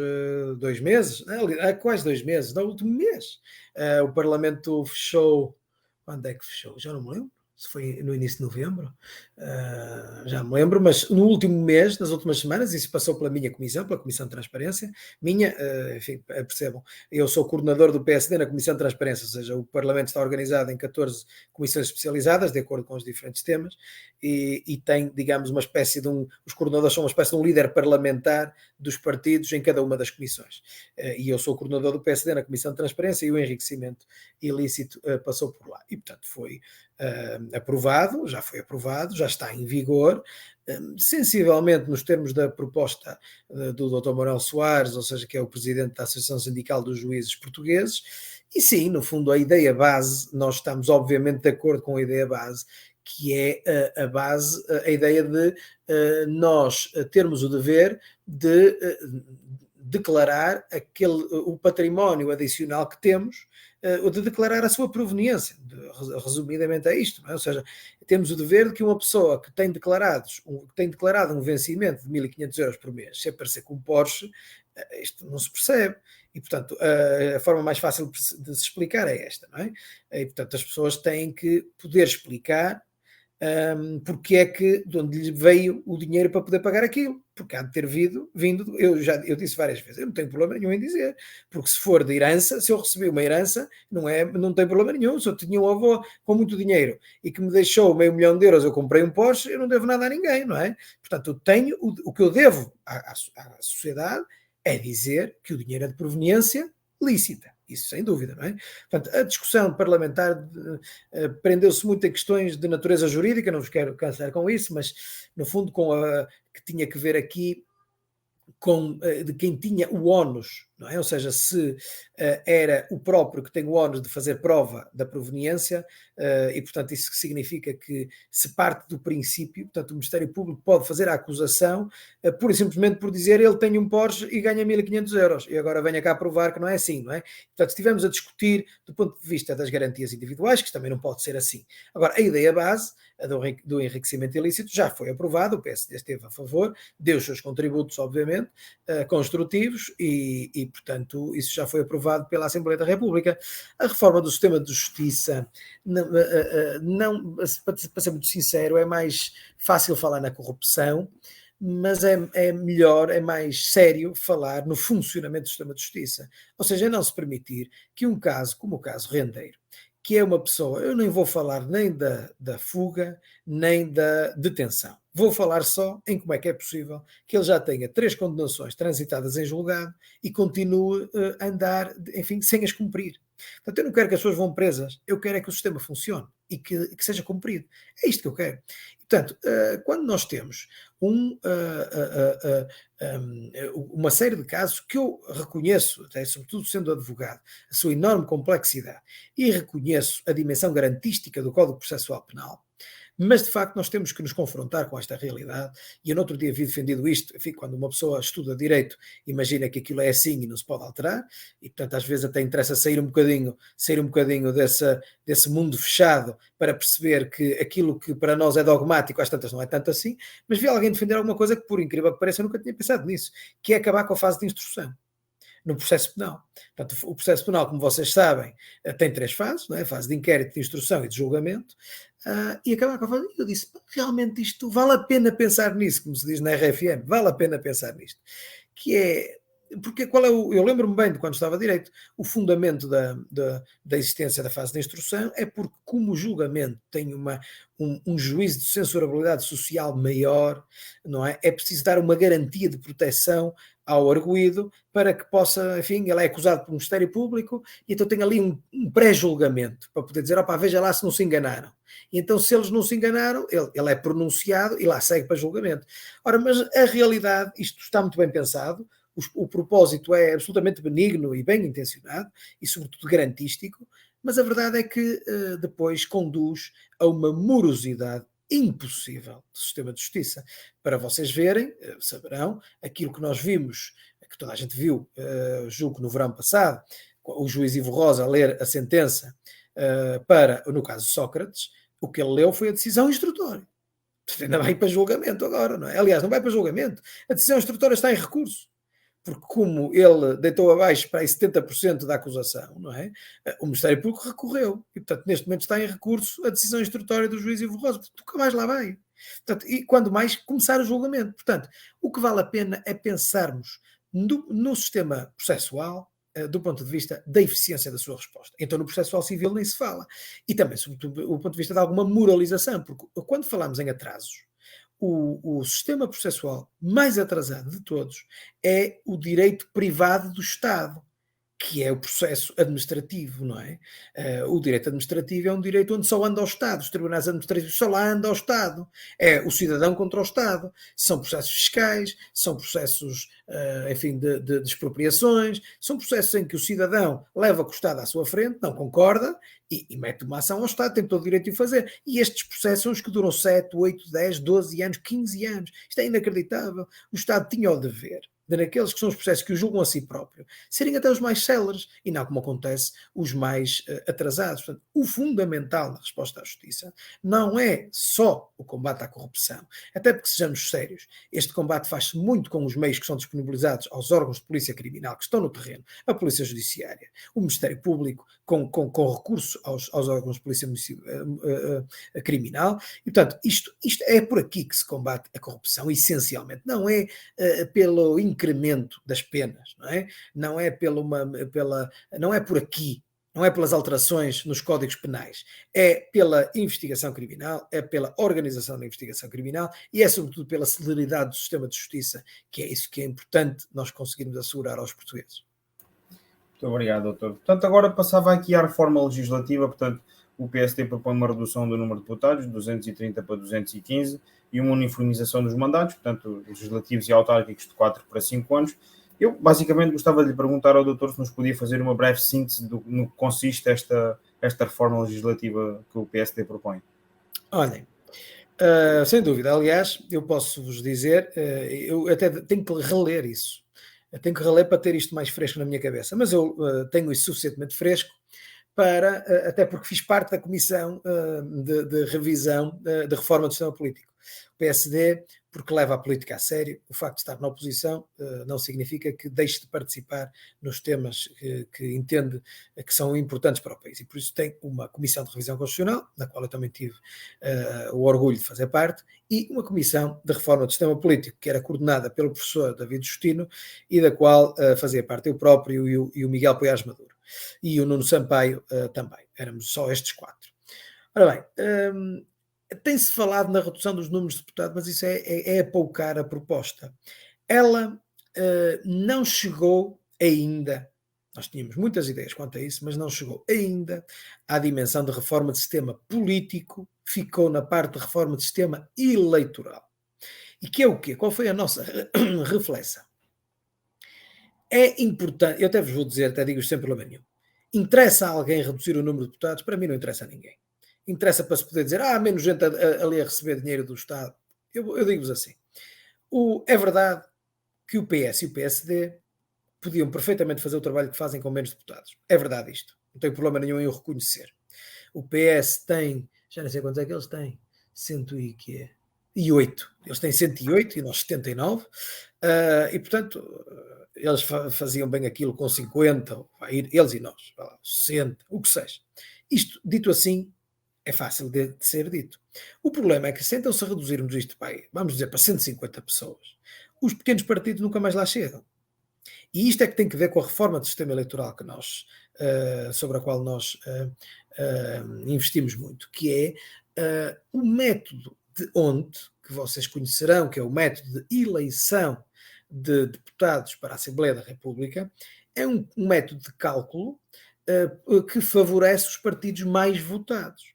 Speaker 2: 2 meses, quase 2 meses, no último mês. O Parlamento fechou, quando é que fechou? Já não me lembro, se foi no início de novembro, já me lembro, mas no último mês, nas últimas semanas, isso passou pela minha comissão, pela Comissão de Transparência, enfim, percebam, eu sou coordenador do PSD na Comissão de Transparência, ou seja, o Parlamento está organizado em 14 comissões especializadas, de acordo com os diferentes temas, e tem, digamos, uma espécie de os coordenadores são uma espécie de um líder parlamentar dos partidos em cada uma das comissões. E eu sou coordenador do PSD na Comissão de Transparência e o enriquecimento ilícito passou por lá. E, portanto, foi aprovado, já está em vigor, sensivelmente nos termos da proposta do Dr. Manuel Soares, ou seja, que é o presidente da Associação Sindical dos Juízes Portugueses, e sim, no fundo, a ideia base, nós estamos obviamente de acordo com a ideia base, que é a base, a ideia de nós termos o dever de declarar o património adicional que temos, ou de declarar a sua proveniência. Resumidamente é isto, não é? Ou seja, temos o dever de que uma pessoa que tem declarado um vencimento de 1.500 euros por mês, se aparecer com um Porsche, isto não se percebe. E, portanto, a forma mais fácil de se explicar é esta, não é? E, portanto, as pessoas têm que poder explicar porque é que de onde lhe veio o dinheiro para poder pagar aquilo, porque há de ter vindo, eu disse várias vezes, eu não tenho problema nenhum em dizer, porque se for de herança, se eu recebi uma herança, não tem problema nenhum, se eu tinha um avô com muito dinheiro e que me deixou €500 mil, eu comprei um Porsche, eu não devo nada a ninguém, não é? Portanto, eu tenho, o que eu devo à sociedade é dizer que o dinheiro é de proveniência lícita. Isso sem dúvida, não é? Portanto, a discussão parlamentar prendeu-se muito em questões de natureza jurídica, não vos quero cansar com isso, mas no fundo que tinha que ver aqui de quem tinha o ónus, não é? Ou seja, se era o próprio que tem o ónus de fazer prova da proveniência, e portanto isso significa que se parte do princípio, portanto o Ministério Público pode fazer a acusação pura e simplesmente por dizer ele tem um Porsche e ganha 1.500 euros, e agora venha cá provar que não é assim, não é? Portanto, estivemos a discutir do ponto de vista das garantias individuais, que também não pode ser assim. Agora, a ideia base do enriquecimento ilícito já foi aprovado, o PSD esteve a favor, deu os seus contributos, obviamente, construtivos e, portanto, isso já foi aprovado pela Assembleia da República. A reforma do sistema de justiça, para ser muito sincero, é mais fácil falar na corrupção, mas é melhor, é mais sério falar no funcionamento do sistema de justiça. Ou seja, não se permitir que um caso, como o caso Rendeiro, que é uma pessoa, eu nem vou falar nem da fuga, nem da detenção. Vou falar só em como é que é possível que ele já tenha 3 condenações transitadas em julgado e continue a andar, enfim, sem as cumprir. Portanto, eu não quero que as pessoas vão presas, eu quero é que o sistema funcione e que seja cumprido. É isto que eu quero. Portanto, quando nós temos uma série de casos que eu reconheço, até sobretudo sendo advogado, a sua enorme complexidade e reconheço a dimensão garantística do Código Processual Penal, mas de facto nós temos que nos confrontar com esta realidade, e eu no outro dia vi defendido isto, enfim, quando uma pessoa estuda direito, imagina que aquilo é assim e não se pode alterar, e portanto às vezes até interessa sair um bocadinho desse mundo fechado para perceber que aquilo que para nós é dogmático às tantas não é tanto assim, mas vi alguém defender alguma coisa que, por incrível que pareça, eu nunca tinha pensado nisso, que é acabar com a fase de instrução no processo penal. Portanto, o processo penal, como vocês sabem, tem 3 fases, não é? A fase de inquérito, de instrução e de julgamento, e acabar com a fase. Eu disse, realmente isto vale a pena pensar nisso, como se diz na RFM, vale a pena pensar nisto. Que é, porque qual é eu lembro-me bem de quando estava a direito, o fundamento da existência da fase de instrução é porque, como o julgamento tem um juízo de censurabilidade social maior, não é? É preciso dar uma garantia de proteção ao arguido para que possa, enfim, ele é acusado por um Ministério Público e então tem ali um pré-julgamento para poder dizer, opá, veja lá se não se enganaram. E então, se eles não se enganaram, ele é pronunciado e lá segue para julgamento. Ora, mas a realidade, isto está muito bem pensado, o propósito é absolutamente benigno e bem intencionado e, sobretudo, garantístico, mas a verdade é que depois conduz a uma morosidade impossível do sistema de justiça. Para vocês verem, saberão, aquilo que nós vimos, que toda a gente viu, julgo no verão passado, o juiz Ivo Rosa ler a sentença para, no caso Sócrates, o que ele leu foi a decisão instrutória. Ainda vai para julgamento agora, não é? Aliás, não vai para julgamento. A decisão instrutória está em recurso. Porque como ele deitou abaixo para aí 70% da acusação, não é? O Ministério Público recorreu. E, portanto, neste momento está em recurso a decisão instrutória do juiz Ivo Rosa. Portanto, nunca mais lá vai. Portanto, e quando mais começar o julgamento. Portanto, o que vale a pena é pensarmos no sistema processual, do ponto de vista da eficiência da sua resposta. Então, no processual civil nem se fala. E também, sobretudo, do ponto de vista de alguma moralização, porque quando falamos em atrasos, o sistema processual mais atrasado de todos é o direito privado do Estado, que é o processo administrativo, não é? O direito administrativo é um direito onde só anda ao Estado, os tribunais administrativos só lá anda ao Estado, é o cidadão contra o Estado, são processos fiscais, são processos, enfim, de expropriações, são processos em que o cidadão leva com o Estado à sua frente, não concorda, e mete uma ação ao Estado, tem todo o direito de o fazer. E estes processos são os que duram 7, 8, 10, 12 anos, 15 anos. Isto é inacreditável. O Estado tinha o dever daqueles que são os processos que o julgam a si próprio, serem até os mais céleres, e não como acontece, os mais atrasados. Portanto, o fundamental na resposta à justiça não é só o combate à corrupção, até porque, sejamos sérios, este combate faz-se muito com os meios que são disponibilizados aos órgãos de polícia criminal que estão no terreno, a Polícia Judiciária, o Ministério Público, com recurso aos órgãos de polícia criminal, e portanto, isto é por aqui que se combate a corrupção, essencialmente, não é pelo incremento das penas, não é? Não é não é por aqui, não é pelas alterações nos códigos penais, é pela investigação criminal, é pela organização da investigação criminal e é sobretudo pela celeridade do sistema de justiça, que é isso que é importante nós conseguirmos assegurar aos portugueses.
Speaker 1: Muito obrigado, doutor. Portanto, agora passava aqui à reforma legislativa. Portanto, o PSD propõe uma redução do número de deputados, de 230 para 215, e uma uniformização dos mandatos, portanto, legislativos e autárquicos de 4 para 5 anos. Eu, basicamente, gostava de lhe perguntar ao doutor se nos podia fazer uma breve síntese no que consiste esta reforma legislativa que o PSD propõe.
Speaker 2: Olhem, sem dúvida. Aliás, eu posso vos dizer, eu até tenho que reler isso. Eu tenho que reler para ter isto mais fresco na minha cabeça, mas eu tenho isso suficientemente fresco para, até porque fiz parte da comissão de revisão de reforma do sistema político. O PSD, porque leva a política a sério, o facto de estar na oposição não significa que deixe de participar nos temas que entende que são importantes para o país. E por isso tem uma comissão de revisão constitucional, na qual eu também tive o orgulho de fazer parte, e uma comissão de reforma do sistema político, que era coordenada pelo professor David Justino, e da qual fazia parte eu próprio e o Miguel Poiás Maduro. E o Nuno Sampaio também. Éramos só estes 4. Ora bem, tem-se falado na redução dos números de deputados, mas isso é apoucar a proposta. Ela não chegou ainda Nós tínhamos muitas ideias quanto a isso, mas não chegou ainda à dimensão de reforma de sistema político, ficou na parte de reforma de sistema eleitoral. E que é o quê? Qual foi a nossa reflexão? É importante, eu até vos vou dizer, até digo isto sem problema nenhum, interessa a alguém reduzir o número de deputados? Para mim não interessa a ninguém. Interessa para se poder dizer, menos gente ali a receber dinheiro do Estado. Eu digo-vos assim, é verdade que o PS e o PSD podiam perfeitamente fazer o trabalho que fazem com menos deputados. É verdade isto. Não tenho problema nenhum em o reconhecer. O PS tem, já não sei quantos é que eles têm, 108. Eles têm 108 e nós 79. E portanto, eles faziam bem aquilo com 50, eles e nós, 60, o que seja. Isto, dito assim, é fácil de ser dito. O problema é que se então se reduzirmos isto, vamos dizer, para 150 pessoas, os pequenos partidos nunca mais lá chegam. E isto é que tem que ver com a reforma do sistema eleitoral que nós, sobre a qual nós investimos muito, que é o método de onde, que vocês conhecerão, que é o método de eleição de deputados para a Assembleia da República, é um método de cálculo que favorece os partidos mais votados.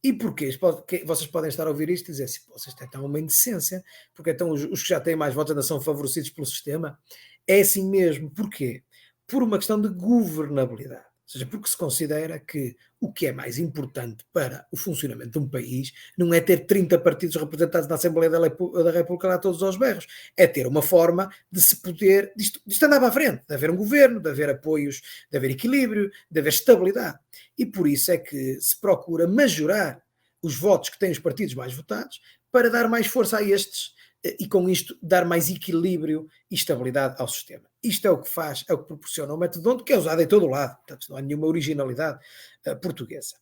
Speaker 2: E porquê? Vocês podem estar a ouvir isto e dizer assim, vocês têm uma indecência, porque então os que já têm mais votos ainda são favorecidos pelo sistema. É assim mesmo. Porquê? Por uma questão de governabilidade. Ou seja, porque se considera que o que é mais importante para o funcionamento de um país não é ter 30 partidos representados na Assembleia da República lá todos aos berros. É ter uma forma de se poder, disto andar para a frente, de haver um governo, de haver apoios, de haver equilíbrio, de haver estabilidade. E por isso é que se procura majorar os votos que têm os partidos mais votados para dar mais força a estes e com isto dar mais equilíbrio e estabilidade ao sistema. Isto é o que faz, é o que proporciona o método onde, que é usado em todo o lado, portanto não há nenhuma originalidade portuguesa.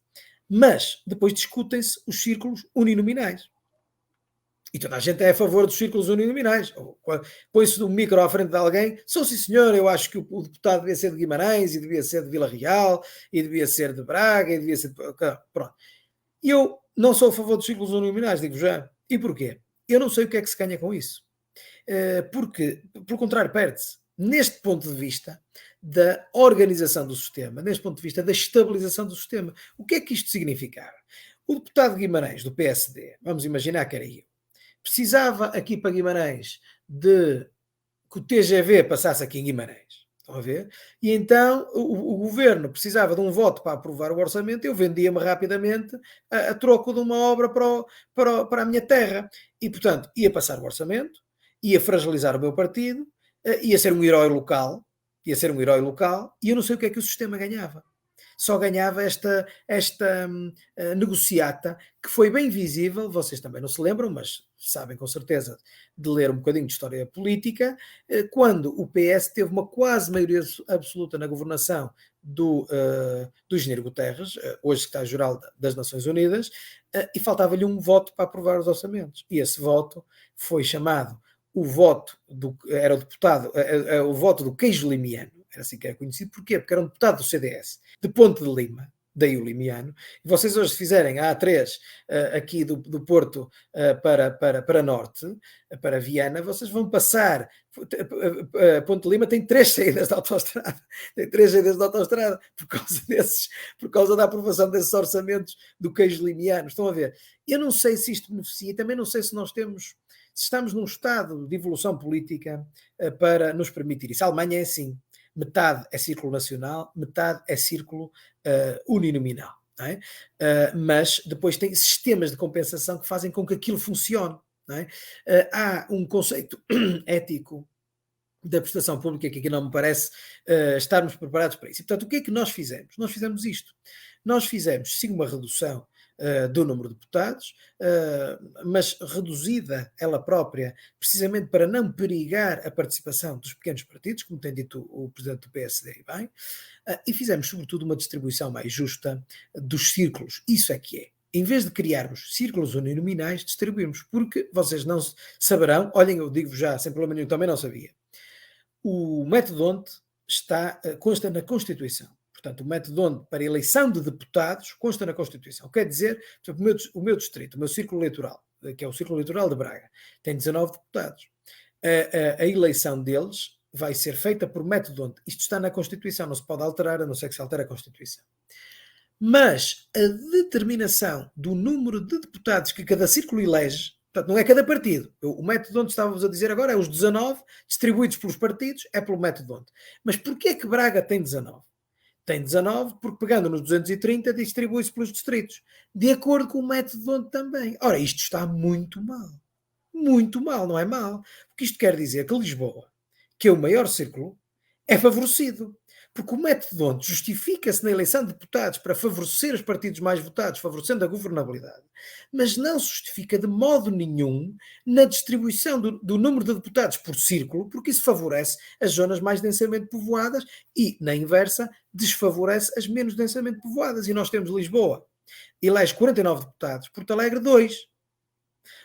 Speaker 2: Mas depois discutem-se os círculos uninominais. E toda a gente é a favor dos círculos uninominais. Põe-se um micro à frente de alguém, sim senhor, eu acho que o deputado devia ser de Guimarães, e devia ser de Vila Real, e devia ser de Braga, e devia ser de... Pronto. Eu não sou a favor dos círculos uninominais, digo já. E porquê? Eu não sei o que é que se ganha com isso. Porque, pelo contrário, perde-se. Neste ponto de vista da organização do sistema, neste ponto de vista da estabilização do sistema. O que é que isto significava? O deputado de Guimarães, do PSD, vamos imaginar que era eu, precisava aqui para Guimarães de que o TGV passasse aqui em Guimarães. Estão a ver? E então o governo precisava de um voto para aprovar o orçamento, eu vendia-me rapidamente a troco de uma obra para a minha terra. E, portanto, ia passar o orçamento, ia fragilizar o meu partido, ia ser um herói local, e eu não sei o que é que o sistema ganhava. Só ganhava esta negociata, que foi bem visível, vocês também não se lembram, mas sabem com certeza de ler um bocadinho de história política, quando o PS teve uma quase maioria absoluta na governação do engenheiro Guterres, hoje secretário-geral das Nações Unidas, e faltava-lhe um voto para aprovar os orçamentos. E esse voto foi chamado o voto era o deputado, o voto do queijo limiano. Era assim que era conhecido. Porquê? Porque era um deputado do CDS, de Ponte de Lima, daí o limiano. E vocês hoje, se fizerem a A3 aqui do Porto para Norte, para Viana, vocês vão passar. Ponte de Lima tem 3 saídas de autoestrada. Tem 3 saídas de autoestrada por causa da aprovação desses orçamentos do queijo limiano. Estão a ver? Eu não sei se isto beneficia, também não sei se estamos num estado de evolução política para nos permitir isso. A Alemanha é assim. Metade é círculo nacional, metade é círculo uninominal. Não é? Mas depois tem sistemas de compensação que fazem com que aquilo funcione. Não é? Há um conceito ético da prestação pública que aqui não me parece estarmos preparados para isso. E, portanto, o que é que nós fizemos? Nós fizemos isto. Nós fizemos, sim, uma redução do número de deputados, mas reduzida ela própria, precisamente para não perigar a participação dos pequenos partidos, como tem dito o presidente do PSD, e bem, e fizemos, sobretudo, uma distribuição mais justa dos círculos. Isso é que é. Em vez de criarmos círculos uninominais, distribuímos, porque vocês não saberão, olhem, eu digo já, sem problema nenhum, também não sabia. O método onde consta na Constituição. Portanto, o método onde para eleição de deputados consta na Constituição. Quer dizer, por exemplo, o meu distrito, o meu círculo eleitoral, que é o círculo eleitoral de Braga, tem 19 deputados. A eleição deles vai ser feita por método onde isto está na Constituição, não se pode alterar, a não ser que se altere a Constituição. Mas a determinação do número de deputados que cada círculo elege, portanto, não é cada partido. O método onde estávamos a dizer agora é os 19 distribuídos pelos partidos, é pelo método onde. Mas porquê é que Braga tem 19? Tem 19 porque, pegando nos 230, distribui-se pelos distritos, de acordo com o método onde também. Ora, isto está muito mal. Muito mal, não é mal. Porque isto quer dizer que Lisboa, que é o maior círculo, é favorecido. Porque o método onde justifica-se na eleição de deputados para favorecer os partidos mais votados, favorecendo a governabilidade, mas não se justifica de modo nenhum na distribuição do número de deputados por círculo, porque isso favorece as zonas mais densamente povoadas e, na inversa, desfavorece as menos densamente povoadas. E nós temos Lisboa, elege 49 deputados, Porto Alegre 2.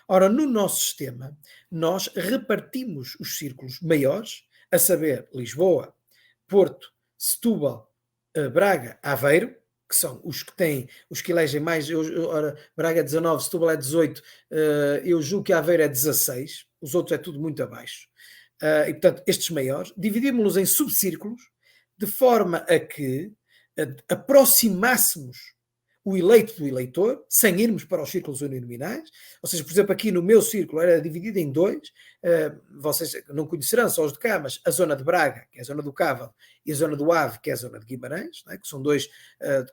Speaker 2: Ora, no nosso sistema, nós repartimos os círculos maiores, a saber, Lisboa, Porto, Setúbal, Braga, Aveiro, que são os que elegem mais. Ora, Braga é 19, Setúbal é 18, eu julgo que Aveiro é 16, os outros é tudo muito abaixo. E, portanto, estes maiores, dividimos-los em subcírculos, de forma a que aproximássemos o eleito do eleitor, sem irmos para os círculos uninominais. Ou seja, por exemplo, aqui no meu círculo era dividido em dois. Vocês não conhecerão só os de cá, mas a zona de Braga, que é a zona do Cávalo, e a zona do Ave, que é a zona de Guimarães, né, que são dois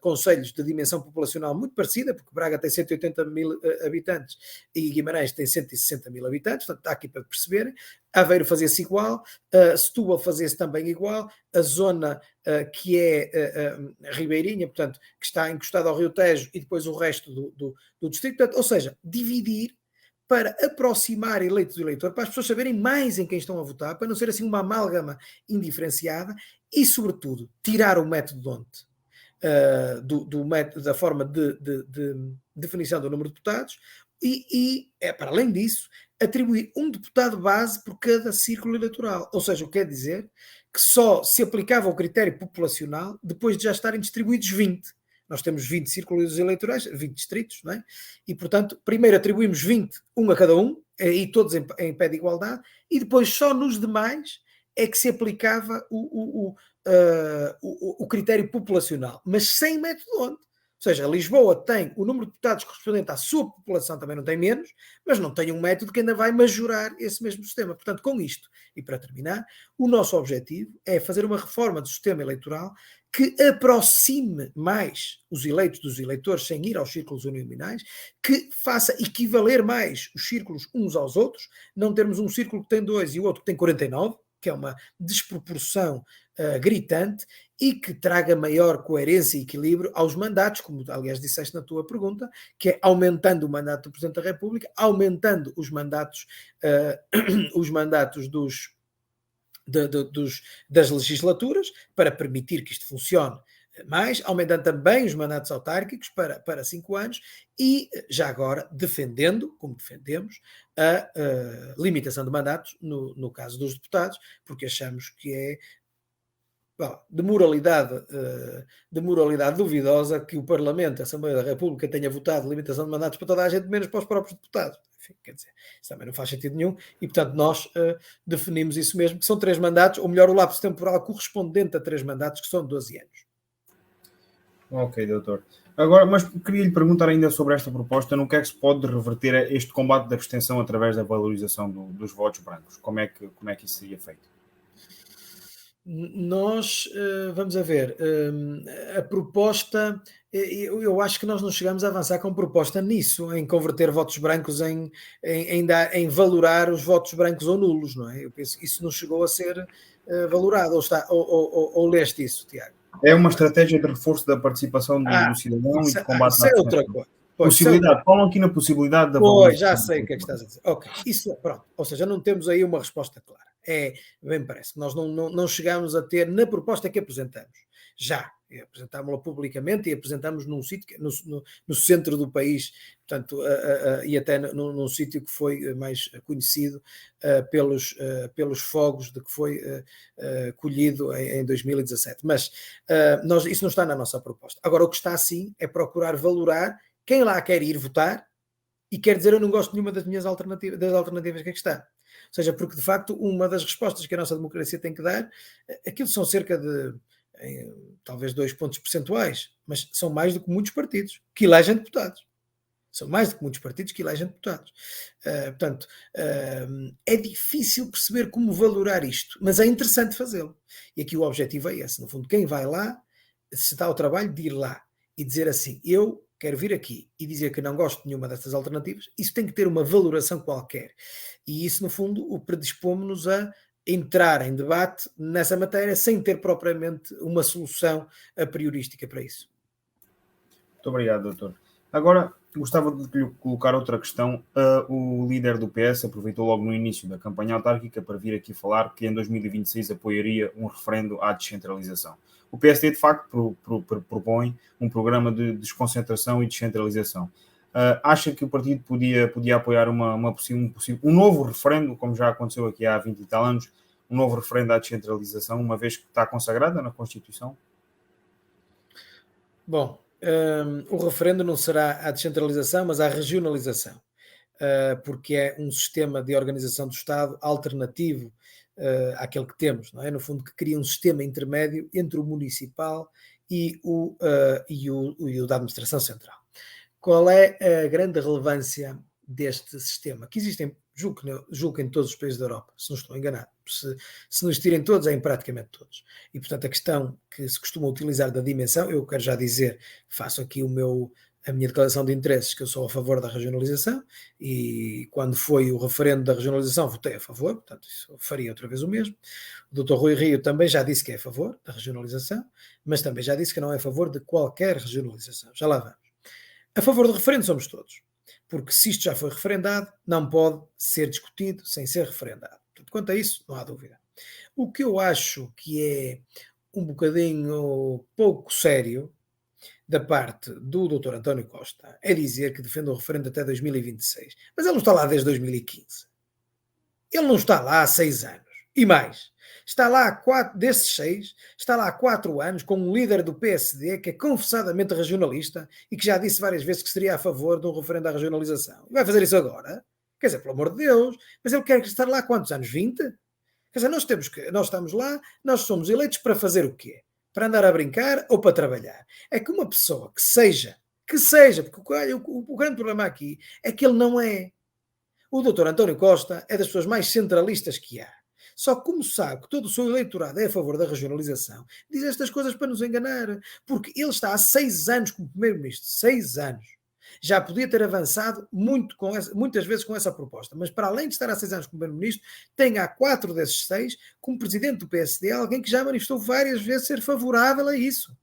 Speaker 2: concelhos de dimensão populacional muito parecida, porque Braga tem 180 mil habitantes e Guimarães tem 160 mil habitantes, portanto está aqui para perceberem. Aveiro fazia-se igual, Setúbal fazia-se também igual, a zona que é ribeirinha, portanto, que está encostada ao Rio Tejo, e depois o resto do distrito, portanto, ou seja, dividir para aproximar eleitos do eleitor, para as pessoas saberem mais em quem estão a votar, para não ser assim uma amálgama indiferenciada, e sobretudo tirar o método de onde, método, da forma de definição do número de deputados, e para além disso, atribuir um deputado base por cada círculo eleitoral. Ou seja, o que quer dizer que só se aplicava o critério populacional depois de já estarem distribuídos 20. Nós temos 20 círculos eleitorais, 20 distritos, não é? E, portanto, primeiro atribuímos 20, um a cada um, e todos em pé de igualdade, e depois só nos demais é que se aplicava o critério populacional, mas sem método onde. Ou seja, Lisboa tem o número de deputados correspondente à sua população, também não tem menos, mas não tem um método que ainda vai majorar esse mesmo sistema. Portanto, com isto, e para terminar, o nosso objetivo é fazer uma reforma do sistema eleitoral que aproxime mais os eleitos dos eleitores sem ir aos círculos uninominais, que faça equivaler mais os círculos uns aos outros, não termos um círculo que tem 2 e o outro que tem 49, que é uma desproporção gritante, e que traga maior coerência e equilíbrio aos mandatos, como aliás disseste na tua pergunta, que é aumentando o mandato do Presidente da República, aumentando os mandatos das legislaturas, para permitir que isto funcione mais, aumentando também os mandatos autárquicos para 5 anos, e já agora defendendo, como defendemos, a limitação de mandatos no caso dos deputados, porque achamos que é de moralidade duvidosa que o Parlamento, a Assembleia da República, tenha votado limitação de mandatos para toda a gente, menos para os próprios deputados. Enfim, quer dizer, isso também não faz sentido nenhum, e portanto nós definimos isso mesmo, que são 3 mandatos, ou melhor, o lapso temporal correspondente a 3 mandatos, que são 12 anos.
Speaker 1: Ok, doutor. Agora, mas queria lhe perguntar ainda sobre esta proposta, no que é que se pode reverter este combate da abstenção através da valorização dos votos brancos? Como é que isso seria feito?
Speaker 2: Nós, vamos a ver, a proposta, eu acho que nós não chegamos a avançar com proposta nisso, em converter votos brancos em valorar os votos brancos ou nulos, não é? Eu penso que isso não chegou a ser valorado, ou leste isso, Tiago?
Speaker 1: É uma estratégia de reforço da participação do cidadão e de combate à abstenção.
Speaker 2: Isso é outra coisa.
Speaker 1: Possibilidade, falam aqui na possibilidade da valorização.
Speaker 2: Pois, já sei o que é que estás a dizer. Ok, isso, pronto, ou seja, não temos aí uma resposta clara. Bem parece que nós não chegamos a ter na proposta que apresentamos. Já apresentámos-la publicamente e apresentamos num sítio, no centro do país, portanto, e até num sítio que foi mais conhecido pelos fogos de que foi colhido em 2017. Mas isso não está na nossa proposta. Agora, o que está sim é procurar valorar quem lá quer ir votar e quer dizer eu não gosto de nenhuma das minhas alternativas, das alternativas que aqui está. Ou seja, porque de facto uma das respostas que a nossa democracia tem que dar, aquilo são cerca de talvez 2 pontos percentuais, mas são mais do que muitos partidos que elegem deputados. São mais do que muitos partidos que elegem deputados. Portanto, é difícil perceber como valorar isto, mas é interessante fazê-lo. E aqui o objetivo é esse. No fundo, quem vai lá se dá o trabalho de ir lá e dizer assim, eu quero vir aqui e dizer que não gosto de nenhuma destas alternativas, isso tem que ter uma valoração qualquer. E isso, no fundo, o predispomos-nos a entrar em debate nessa matéria sem ter propriamente uma solução a priorística para isso.
Speaker 1: Muito obrigado, doutor. Agora, gostava de lhe colocar outra questão. O líder do PS aproveitou logo no início da campanha autárquica para vir aqui falar que em 2026 apoiaria um referendo à descentralização. O PSD, de facto, propõe um programa de desconcentração e descentralização. Acha que o partido podia apoiar um novo referendo, como já aconteceu aqui há 20 e tal anos, um novo referendo à descentralização, uma vez que está consagrada na Constituição?
Speaker 2: Bom, o referendo não será à descentralização, mas à regionalização, porque é um sistema de organização do Estado alternativo àquele que temos, não é? No fundo, que cria um sistema intermédio entre o municipal e o da administração central. Qual é a grande relevância deste sistema? Que existem, julgo que em todos os países da Europa, se não estou enganado. Se não existirem todos, é em praticamente todos. E, portanto, a questão que se costuma utilizar da dimensão, eu quero já dizer, faço aqui a minha declaração de interesses, que eu sou a favor da regionalização, e quando foi o referendo da regionalização, votei a favor, portanto, isso faria outra vez o mesmo. O Dr. Rui Rio também já disse que é a favor da regionalização, mas também já disse que não é a favor de qualquer regionalização. Já lá vamos. A favor do referendo somos todos, porque se isto já foi referendado, não pode ser discutido sem ser referendado. Portanto, quanto a isso, não há dúvida. O que eu acho que é um bocadinho pouco sério da parte do Dr. António Costa é dizer que defende o referendo até 2026. Mas ele não está lá desde 2015. Ele não está lá há 6 anos. E mais, está lá desses 6, está lá há 4 anos com um líder do PSD que é confessadamente regionalista e que já disse várias vezes que seria a favor de um referendo à regionalização. E vai fazer isso agora? Quer dizer, pelo amor de Deus, mas ele quer estar lá há quantos anos? 20? Quer dizer, nós estamos lá, nós somos eleitos para fazer o quê? Para andar a brincar ou para trabalhar? É que uma pessoa que seja, porque o grande problema aqui é que ele não é. O Dr. António Costa é das pessoas mais centralistas que há. Só que como sabe que todo o seu eleitorado é a favor da regionalização, diz estas coisas para nos enganar. Porque ele está há 6 anos como Primeiro-Ministro. 6 anos. Já podia ter avançado muitas vezes com essa proposta. Mas para além de estar há 6 anos como Primeiro-Ministro, tem há 4 desses 6 como Presidente do PSD alguém que já manifestou várias vezes ser favorável a isso.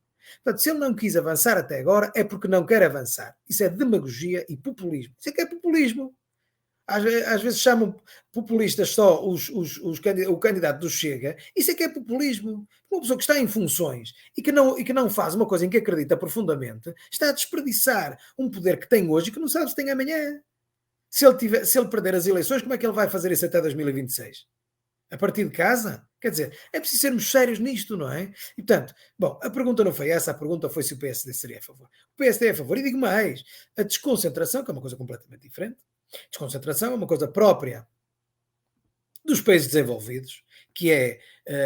Speaker 2: Portanto, se ele não quis avançar até agora, é porque não quer avançar. Isso é demagogia e populismo. Isso é que é populismo. Às vezes chamam populistas só o candidato do Chega. Isso é que é populismo. Uma pessoa que está em funções e que não faz uma coisa em que acredita profundamente, está a desperdiçar um poder que tem hoje e que não sabe se tem amanhã. Se ele perder as eleições, como é que ele vai fazer isso até 2026? A partir de casa? Quer dizer, é preciso sermos sérios nisto, não é? E, portanto, bom, a pergunta não foi essa, a pergunta foi se o PSD seria a favor. O PSD é a favor. E digo mais, a desconcentração, que é uma coisa completamente diferente, desconcentração é uma coisa própria dos países desenvolvidos, que é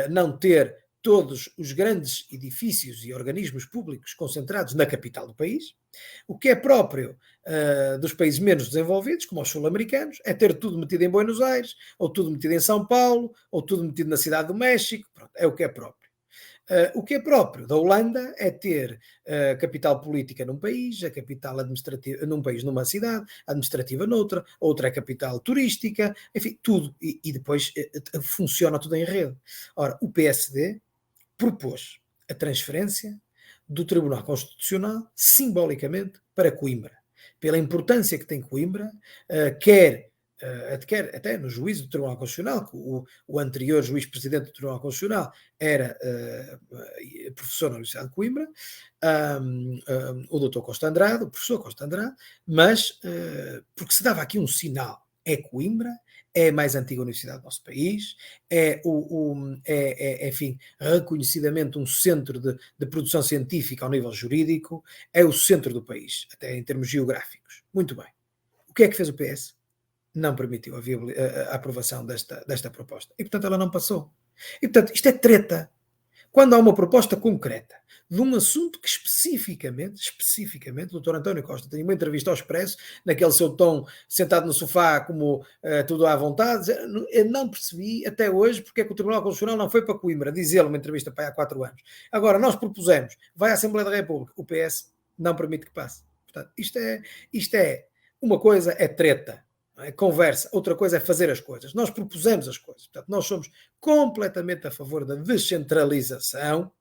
Speaker 2: não ter todos os grandes edifícios e organismos públicos concentrados na capital do país. O que é próprio dos países menos desenvolvidos, como os sul-americanos, é ter tudo metido em Buenos Aires, ou tudo metido em São Paulo, ou tudo metido na cidade do México. Pronto, é o que é próprio. O que é próprio da Holanda é ter a capital política num país, a capital administrativa num país, numa cidade, administrativa noutra, outra é capital turística, enfim, tudo. E depois funciona tudo em rede. Ora, o PSD propôs a transferência do Tribunal Constitucional, simbolicamente, para Coimbra. Pela importância que tem Coimbra, quer até no juízo do Tribunal Constitucional, que o anterior juiz-presidente do Tribunal Constitucional era professor na Universidade de Coimbra, o doutor Costa Andrade, o professor Costa Andrade, mas porque se dava aqui um sinal, é Coimbra, é a mais antiga universidade do nosso país, enfim, reconhecidamente um centro de produção científica ao nível jurídico, é o centro do país, até em termos geográficos. Muito bem. O que é que fez o PS? não permitiu a aprovação desta proposta. E, portanto, ela não passou. E, portanto, isto é treta. Quando há uma proposta concreta de um assunto que especificamente, o Dr. António Costa tem uma entrevista ao Expresso, naquele seu tom, sentado no sofá, como tudo à vontade, eu não percebi até hoje porque é que o Tribunal Constitucional não foi para Coimbra, diz ele, uma entrevista para aí há 4 anos. Agora, nós propusemos, vai à Assembleia da República, o PS não permite que passe. Portanto, isto é uma coisa é treta, é conversa, outra coisa é fazer as coisas. Nós propusemos as coisas. Portanto, nós somos completamente a favor da descentralização,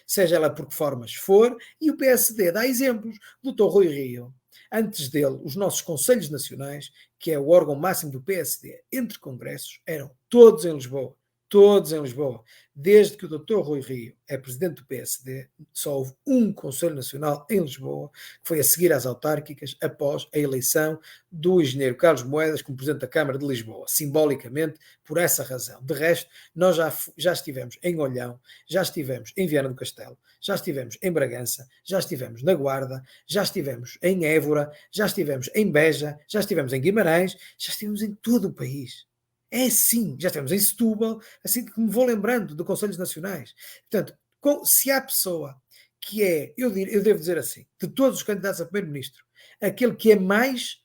Speaker 2: seja ela por que formas for, e o PSD dá exemplos. O Dr. Rui Rio, antes dele, os nossos Conselhos Nacionais, que é o órgão máximo do PSD, entre congressos, eram todos em Lisboa. Todos em Lisboa. Desde que o Dr. Rui Rio é presidente do PSD, só houve um Conselho Nacional em Lisboa, que foi a seguir às autárquicas, após a eleição do engenheiro Carlos Moedas como presidente da Câmara de Lisboa, simbolicamente por essa razão. De resto, nós já estivemos em Olhão, já estivemos em Viana do Castelo, já estivemos em Bragança, já estivemos na Guarda, já estivemos em Évora, já estivemos em Beja, já estivemos em Guimarães, já estivemos em todo o país. É assim, já estivemos em Setúbal, assim que me vou lembrando de Conselhos Nacionais. Portanto, se há pessoa que é, eu devo dizer assim, de todos os candidatos a primeiro-ministro, aquele que é mais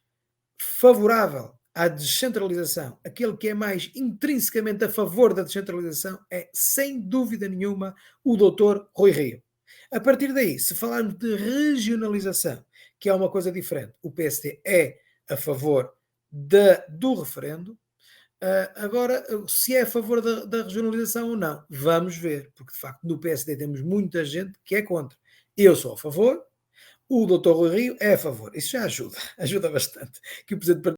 Speaker 2: favorável à descentralização, aquele que é mais intrinsecamente a favor da descentralização, é, sem dúvida nenhuma, o Dr. Rui Rio. A partir daí, se falarmos de regionalização, que é uma coisa diferente, o PSD é a favor do referendo. Agora, se é a favor da regionalização ou não, vamos ver, porque de facto no PSD temos muita gente que é contra. Eu sou a favor, o Dr. Rui Rio é a favor. Isso já ajuda bastante. Que o Presidente